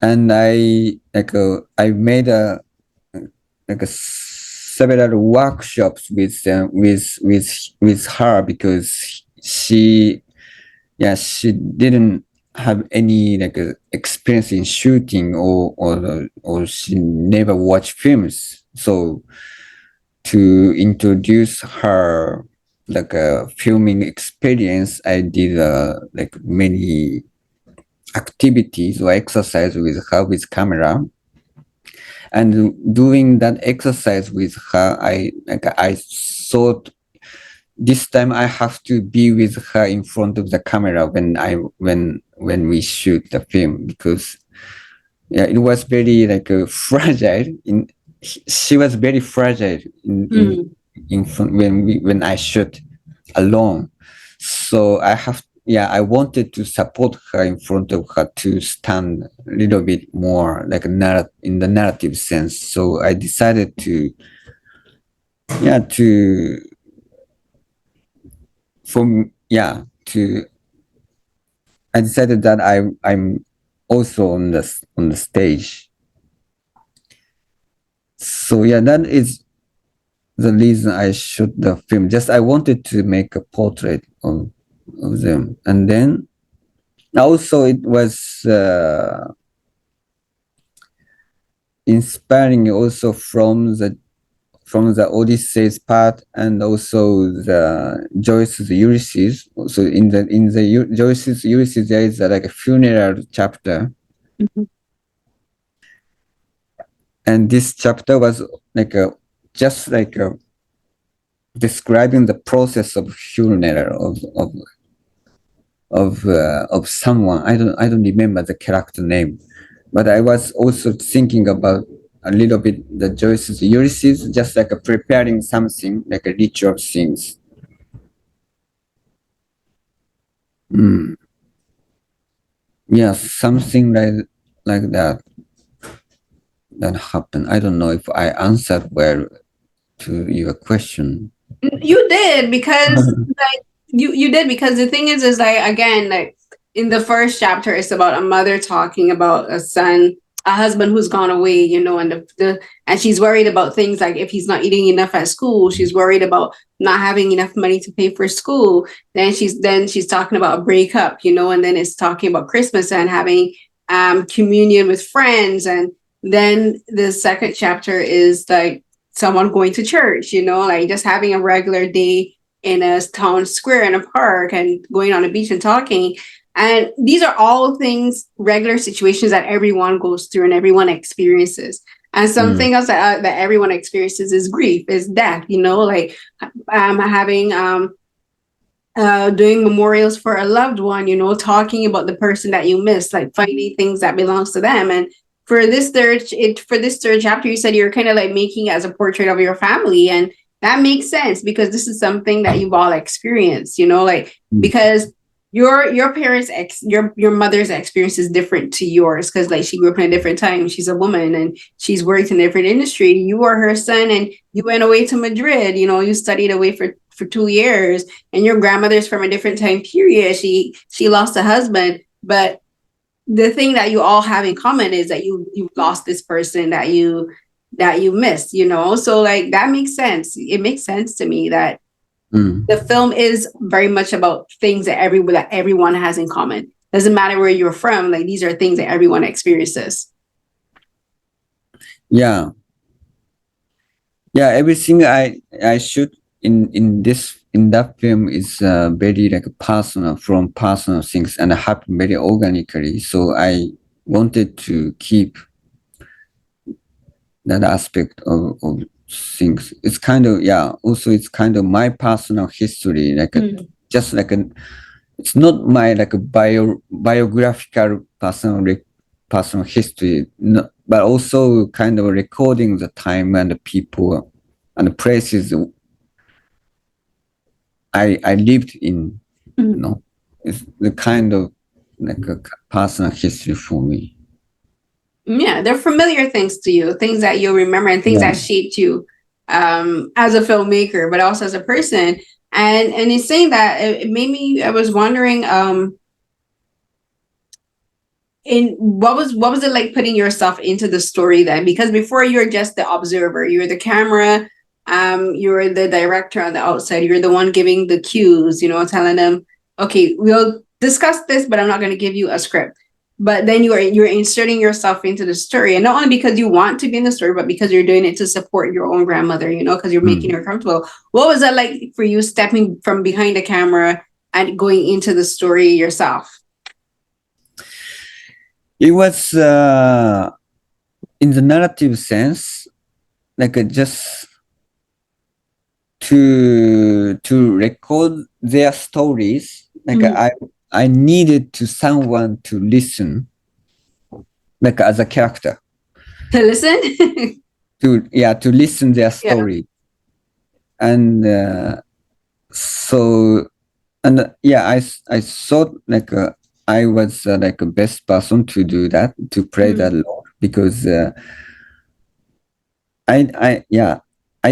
And I made several workshops with them with her because she didn't have any experience in shooting or she never watched films. So to introduce her filming experience, I did many activities or exercise with her with camera. And doing that exercise with her, I thought this time I have to be with her in front of the camera when we shoot the film, because it was very fragile. She was very fragile in front when I shoot alone. So I wanted to support her in front of her to stand a little bit more in the narrative sense. So I decided to I decided that I'm also on the stage. So that is the reason I shot the film. Just I wanted to make a portrait of them, and then also it was inspiring also from the Ulysses part, and also the Joyce's Ulysses. So in the Joyce's Ulysses there is a funeral chapter. Mm-hmm. And this chapter was just describing the process of funeral of someone. I don't remember the character name, but I was also thinking about a little bit the Joyce's Ulysses, just preparing something like a ritual things. Yeah, something like that happened. I don't know if I answered well to your question. You did, because you did, because the thing is again, in the first chapter, it's about a mother talking about a husband who's gone away, and she's worried about things like if he's not eating enough at school, she's worried about not having enough money to pay for school. Then she's talking about a breakup, and then it's talking about Christmas and having communion with friends. And then the second chapter is someone going to church, just having a regular day in a town square in a park and going on a beach and talking. And these are all things, regular situations that everyone goes through and everyone experiences. And something else that everyone experiences is grief, is death, having doing memorials for a loved one, talking about the person that you miss, finding things that belongs to them. And for this third chapter, you said you're kind of making it as a portrait of your family, and that makes sense because this is something that you've all experienced, because your parents your mother's experience is different to yours, because she grew up in a different time. She's a woman and she's worked in a different industry. You are her son and you went away to Madrid, you studied away for 2 years, and your grandmother's from a different time period. She lost a husband, but the thing that you all have in common is that you lost this person that you missed, so that makes sense. It makes sense to me that the film is very much about things that everyone has in common. Doesn't matter where you're from, these are things that everyone experiences. Yeah, everything I shoot in that film is very personal, from personal things, and happen very organically. So I wanted to keep that aspect of things. It's kind of also it's kind of my personal history, it's not my biographical personal history, no, but also kind of recording the time and the people and the places I lived in. It's the kind of a personal history for me. Yeah, they're familiar things to you, things that you'll remember and things that shaped you as a filmmaker, but also as a person. And it's saying that it made me, I was wondering, in what was it like putting yourself into the story then? Because before you're just the observer, you're the camera, you're the director on the outside, you're the one giving the cues, you know, telling them, okay, we'll discuss this, but I'm not going to give you a script. But then you're inserting yourself into the story, and not only because you want to be in the story, but because you're doing it to support your own grandmother, you know, because you're making her comfortable. What was that like for you, stepping from behind the camera and going into the story yourself? It was in the narrative sense, like just to record their stories. Like I needed to someone to listen, like as a character. To listen? to listen their story. And I thought like I was like a best person to do that, to play that role, because I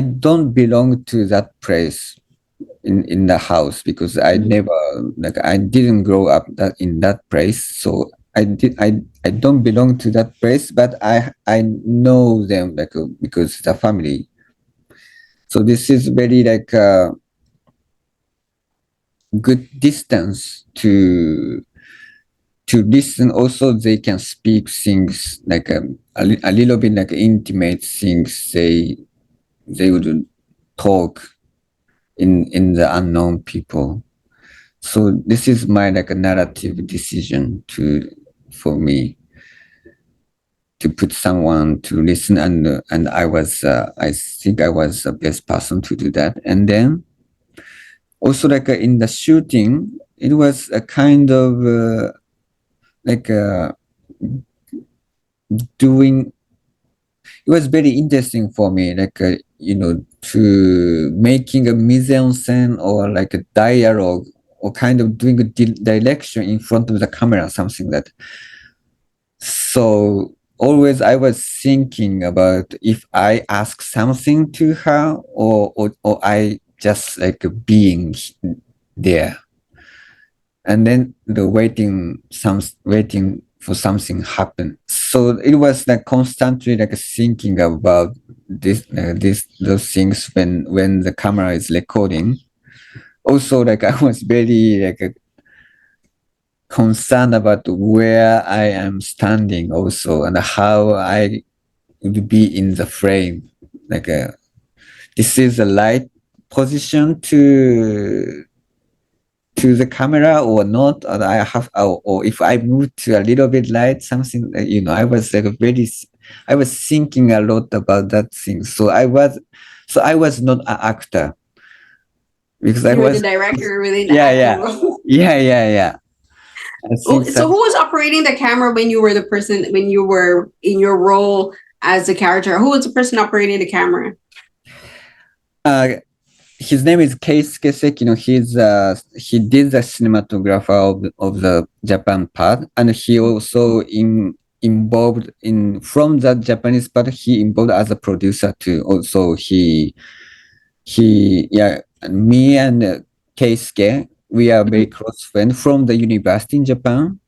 don't belong to that place in the house, because I never, like, I didn't grow up in that place, so I don't belong to that place, but I know them, like, because the family. So this is very like good distance to listen. Also, they can speak things like a little bit like intimate things. They would talk in the unknown people. So this is my like a narrative decision for me to put someone to listen, and I think I was the best person to do that. And then also like in the shooting, it was a kind of like doing. It was very interesting for me, like to making a mise en scène or like a dialogue, or kind of doing a direction in front of the camera, something that. So always I was thinking about if I ask something to her, or I just like being there, and then waiting for something happen. So it was like constantly like thinking about those things when the camera is recording. Also, like I was very like concerned about where I am standing also, and how I would be in the frame. Like this is the right position to the camera or not, or I have, or if I move to a little bit light, something, I was like I was thinking a lot about that thing. So I was not an actor, because I was the director within the yeah. I think so who was operating the camera when you were when you were in your role as the character? Who was the person operating the camera? His name is Keisuke Sekino. He did the cinematographer of the Japan part, and he also involved from the Japanese part. He involved as a producer too. Also, me and Keisuke, we are very close friends from the university in Japan.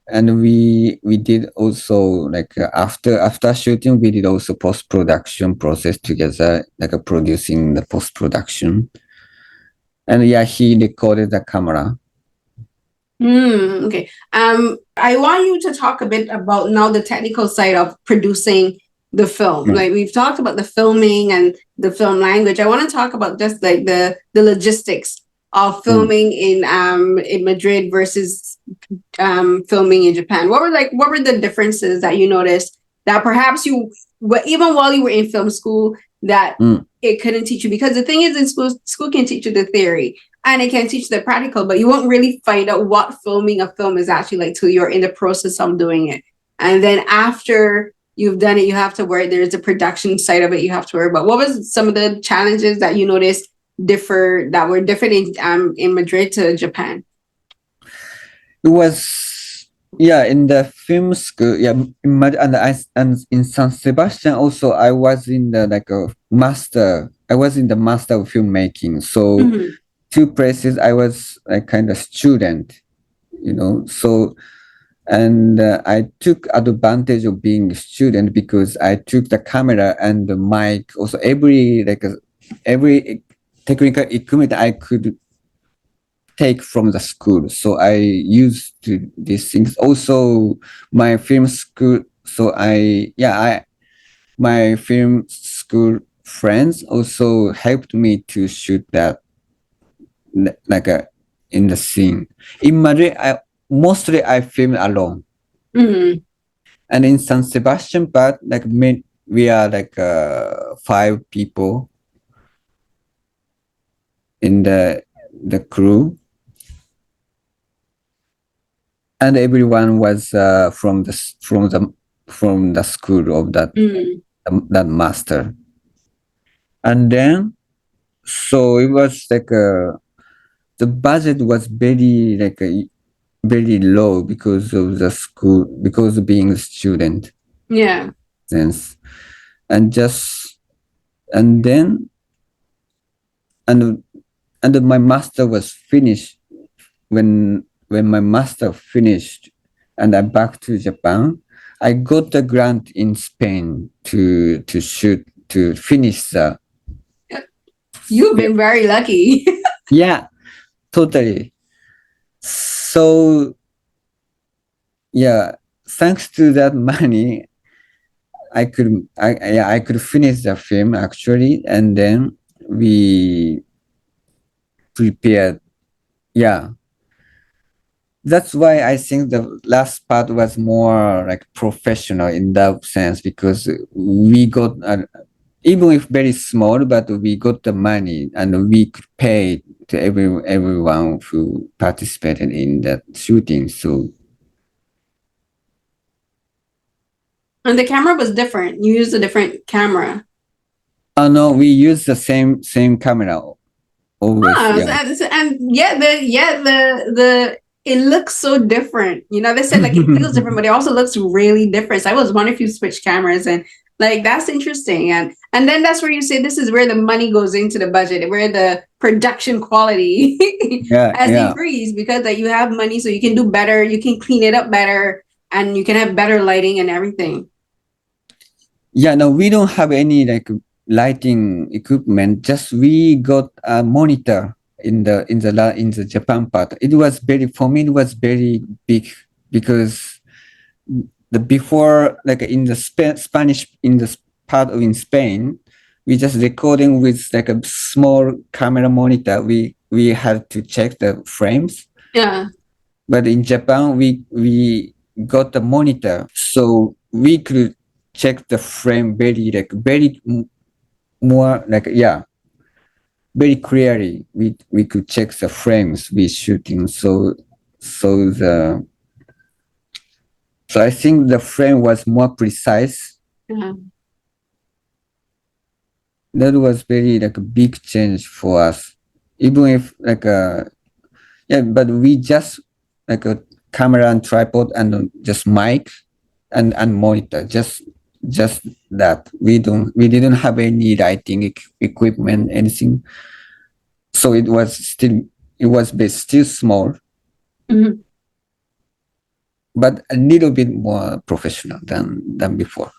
And we did also like after shooting, we did also post-production process together, like producing the post-production. And he recorded the camera. Okay. I want you to talk a bit about now the technical side of producing the film. Like we've talked about the filming and the film language. I want to talk about just like the logistics of filming in Madrid versus filming in Japan. What were the differences that you noticed that perhaps even while you were in film school, that it couldn't teach you? Because the thing is, in school can teach you the theory and it can teach the practical, but you won't really find out what filming a film is actually like till you're in the process of doing it. And then after you've done it, you have to worry. There's the production side of it you have to worry about. What was some of the challenges that you noticed that were different in Madrid to Japan? It was in the film school, and in San Sebastian also I was in the like a master I was in the master of filmmaking. So two places I was a kind of student, so, and I took advantage of being a student because I took the camera and the mic, also every technical equipment I could take from the school. So I used to these things. Also, my film school. So my film school friends also helped me to shoot that, like in the scene. In Madrid, mostly I filmed alone. And in San Sebastian, but like we are like 5 people in the crew, and everyone was from the school of that master. And then, so it was like the budget was very very low because of the school, because of being a student. Yeah. Sense. And then my master was finished. When my master finished and I back to Japan, I got the grant in Spain to finish the. You've been very lucky. Yeah, totally. So yeah, thanks to that money, I could finish the film actually, and then we prepared. Yeah, that's why I think the last part was more like professional in that sense, because we got even if very small, but we got the money and we could pay to everyone who participated in that shooting. So. And the camera was different. You used a different camera. Oh no, we use the same camera always. And yet the it looks so different. They said like it feels different, but it also looks really different. So I was wondering if you switch cameras, and like that's interesting. And then that's where you say this is where the money goes into the budget, where the production quality has increased, because that you have money, so you can do better, you can clean it up better, and you can have better lighting and everything. Yeah, no, we don't have any like lighting equipment. Just we got a monitor in the Japan part. It was for me it was very big, because before, like in the Spanish, in the part of in Spain, we just recording with like a small camera monitor. We had to check the frames. Yeah. But in Japan, we got the monitor, so we could check the frame very more very clearly. We could check the frames we shooting. So I think the frame was more precise. That was very like a big change for us, even if but we just like a camera and tripod and just mic and monitor, just that. We didn't have any lighting equipment, anything. So it was still small, but a little bit more professional than before.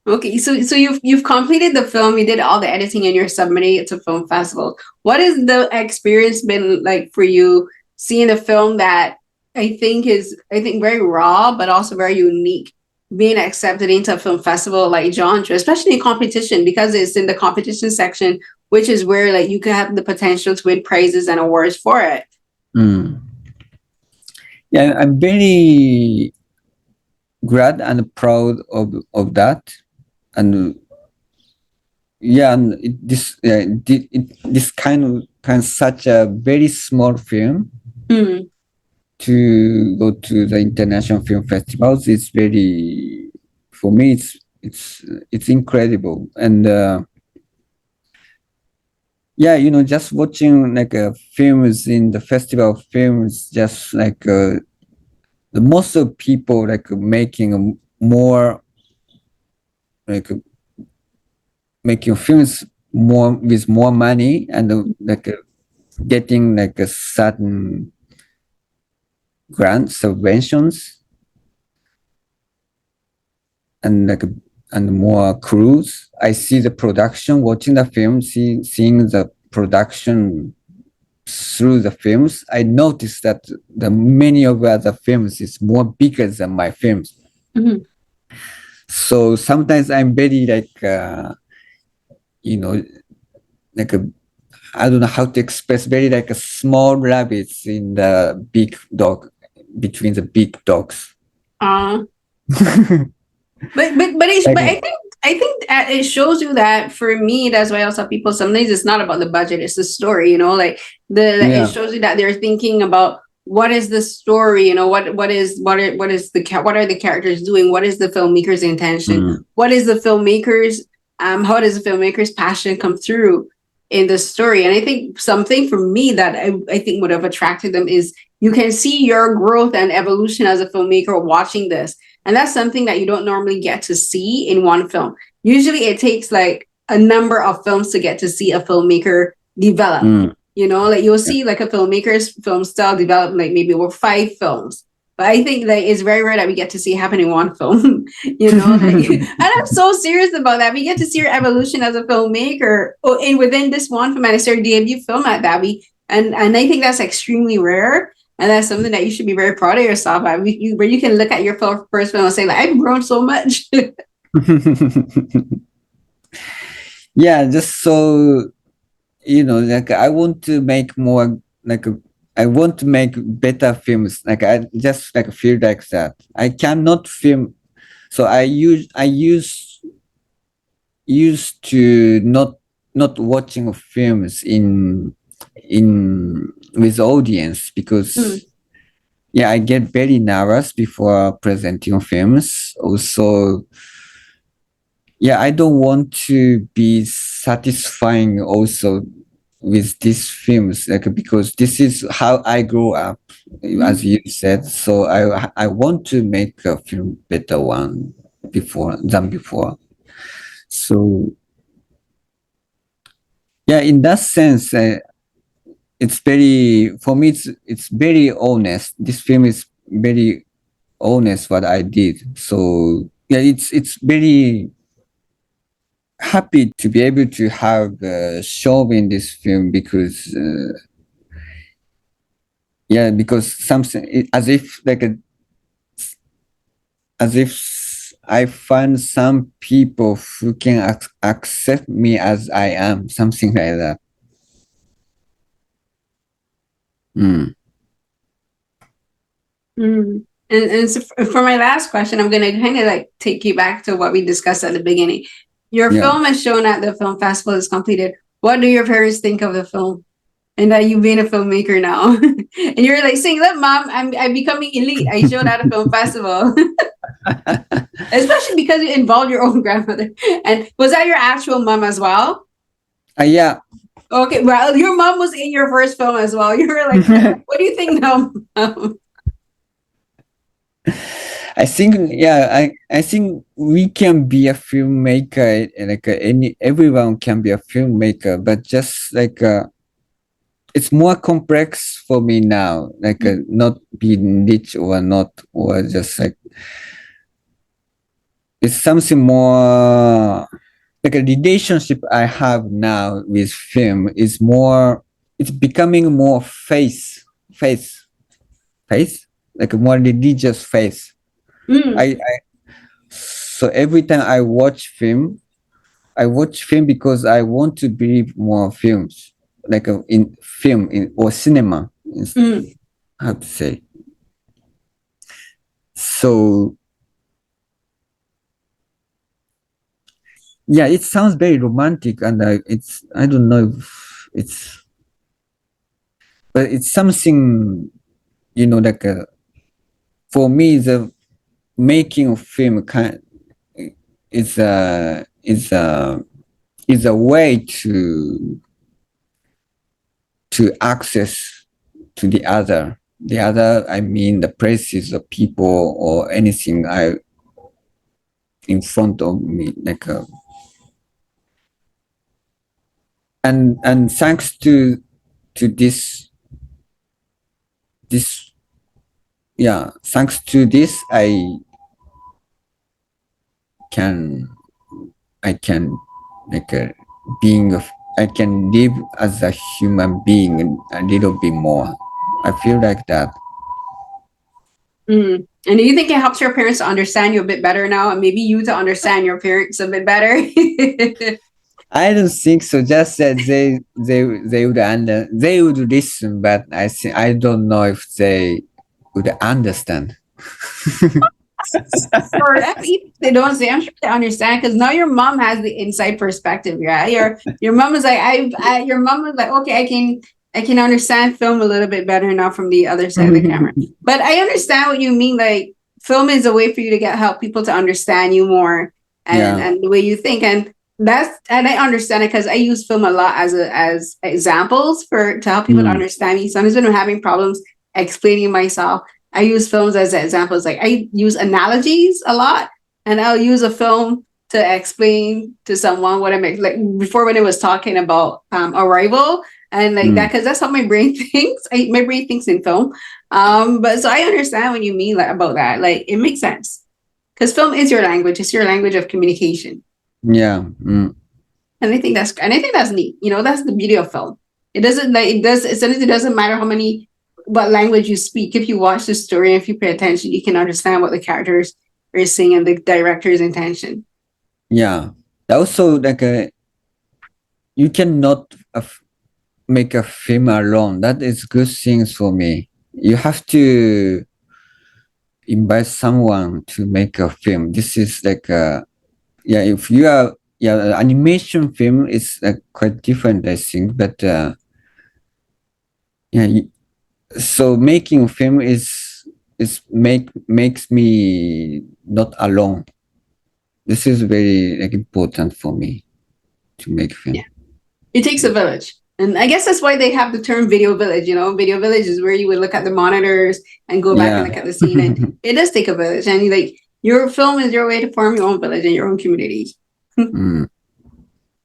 Okay, so you've completed the film, you did all the editing, and you're submitting it to film festival. What has the experience been like for you, seeing a film that I think very raw, but also very unique, being accepted into a film festival like Jeonju, especially in competition, because it's in the competition section, which is where like you can have the potential to win prizes and awards for it. Yeah, I'm very glad and proud of that. And yeah, and this kind of such a very small film to go to the international film festivals is very, for me it's incredible. And just watching like films in the festival of films, just like the most of people like making more like making films more money and like getting like a certain grant subventions and like and more crews. I see the production, watching the film, seeing the production through the films. I noticed that the many of other films is more bigger than my films. Mm-hmm. So sometimes I'm very like like I don't know how to express, very like a small rabbits in the big dog, between the big dogs. But I think it shows you that, for me, that's why I also people sometimes it's not about the budget, it's the story, like it shows you that they're thinking about what is the story, what are the characters doing, what is the filmmaker's intention, what is the filmmaker's how does the filmmaker's passion come through in the story. And I think something for me that I think would have attracted them is you can see your growth and evolution as a filmmaker watching this. And that's something that you don't normally get to see in one film. Usually it takes like a number of films to get to see a filmmaker develop. Like you'll see like a filmmaker's film style develop like maybe over 5 films. But I think that it's very rare that we get to see happen in one film, and I'm so serious about that. We get to see your evolution as a filmmaker within this one film, and it's your debut film at Babby. And I think that's extremely rare. And that's something that you should be very proud of yourself at, where you can look at your first film and say, like, I've grown so much. Yeah, just so, like I want to make more, like I want to make better films. Like I just like feel like that. I cannot film. So I used to not watching films in with audience because I get very nervous before presenting films. Also, I don't want to be satisfying also with these films, like because this is how I grew up, as you said. So I want to make a film better one than before. So in that sense, it's very, for me, it's very honest. This film is very honest what I did. So it's very happy to be able to have a show in this film because because something as if I find some people who can accept me as I am, something like that. And so for my last question, I'm going to kind of like take you back to what we discussed at the beginning. Your film is shown at the film festival, is completed. What do your parents think of the film? And that you've been a filmmaker now, and you're like saying, "Look, Mom, I'm becoming elite. I showed at a film festival." Especially because you involved your own grandmother. And was that your actual mom as well? Yeah. Okay, well, your mom was in your first film as well. You were like, "What do you think now, Mom?" I think I think we can be a filmmaker, like everyone can be a filmmaker, but just like it's more complex for me now, like not being rich or not, or just like it's something more like a relationship I have now with film is more, it's becoming more faith, like a more religious faith. So every time I watch film because I want to believe more films, like in film or cinema, how to say. So it sounds very romantic, and I don't know if it's, but it's something, like for me the making of film is a way to access to the other, I mean the places, the people, or anything in front of me, like and thanks to this thanks to this I can like a being of I can live as a human being a little bit more. I feel like that. And do you think it helps your parents to understand you a bit better now, and maybe you to understand your parents a bit better? I don't think so. Just that they would listen, but I don't know if they would understand. Or if they don't say, I'm sure they understand, because now your mom has the inside perspective. Yeah, your mom is like, your mom is like, okay, I can understand film a little bit better now from the other side of the camera. But I understand what you mean. Like, film is a way for you to help people to understand you more and the way you think. And I understand it because I use film a lot as examples to help people to understand me. Sometimes when I'm having problems explaining myself, I use films as examples. Like, I use analogies a lot, and I'll use a film to explain to someone what I'm like before when I was talking about Arrival and like that, because that's how my brain thinks. My brain thinks in film. But so I understand what you mean about that. Like, it makes sense because film is your language. It's your language of communication. Yeah. And I think that's neat. You know, that's the beauty of film. It doesn't matter what language you speak. If you watch the story, if you pay attention, you can understand what the characters are saying and the director's intention. Yeah. Also, like you cannot make a film alone. That is good things for me. You have to invite someone to make a film. This is like if you are animation film is quite different, I think. But so making film makes me not alone. This is very important for me to make film. Yeah. It takes a village. And I guess that's why they have the term video village. You know, video village is where you would look at the monitors and go back and look at the scene. And it does take a village. And like, your film is your way to form your own village and your own community. And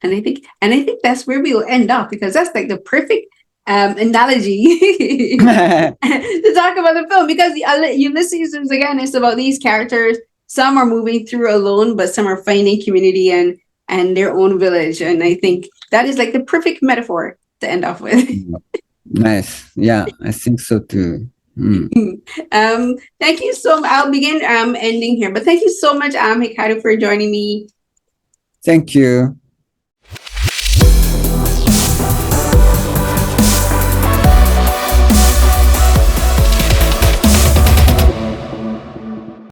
I think that's where we will end up, because that's like the perfect analogy to talk about the film, because Ulysses is, again, it's about these characters. Some are moving through alone, but some are finding community and their own village. And I think that is like the perfect metaphor to end off with. Nice. Yeah, I think so too. Thank you so much. I'll begin ending here, but thank you so much, Hikaru, for joining me. Thank you.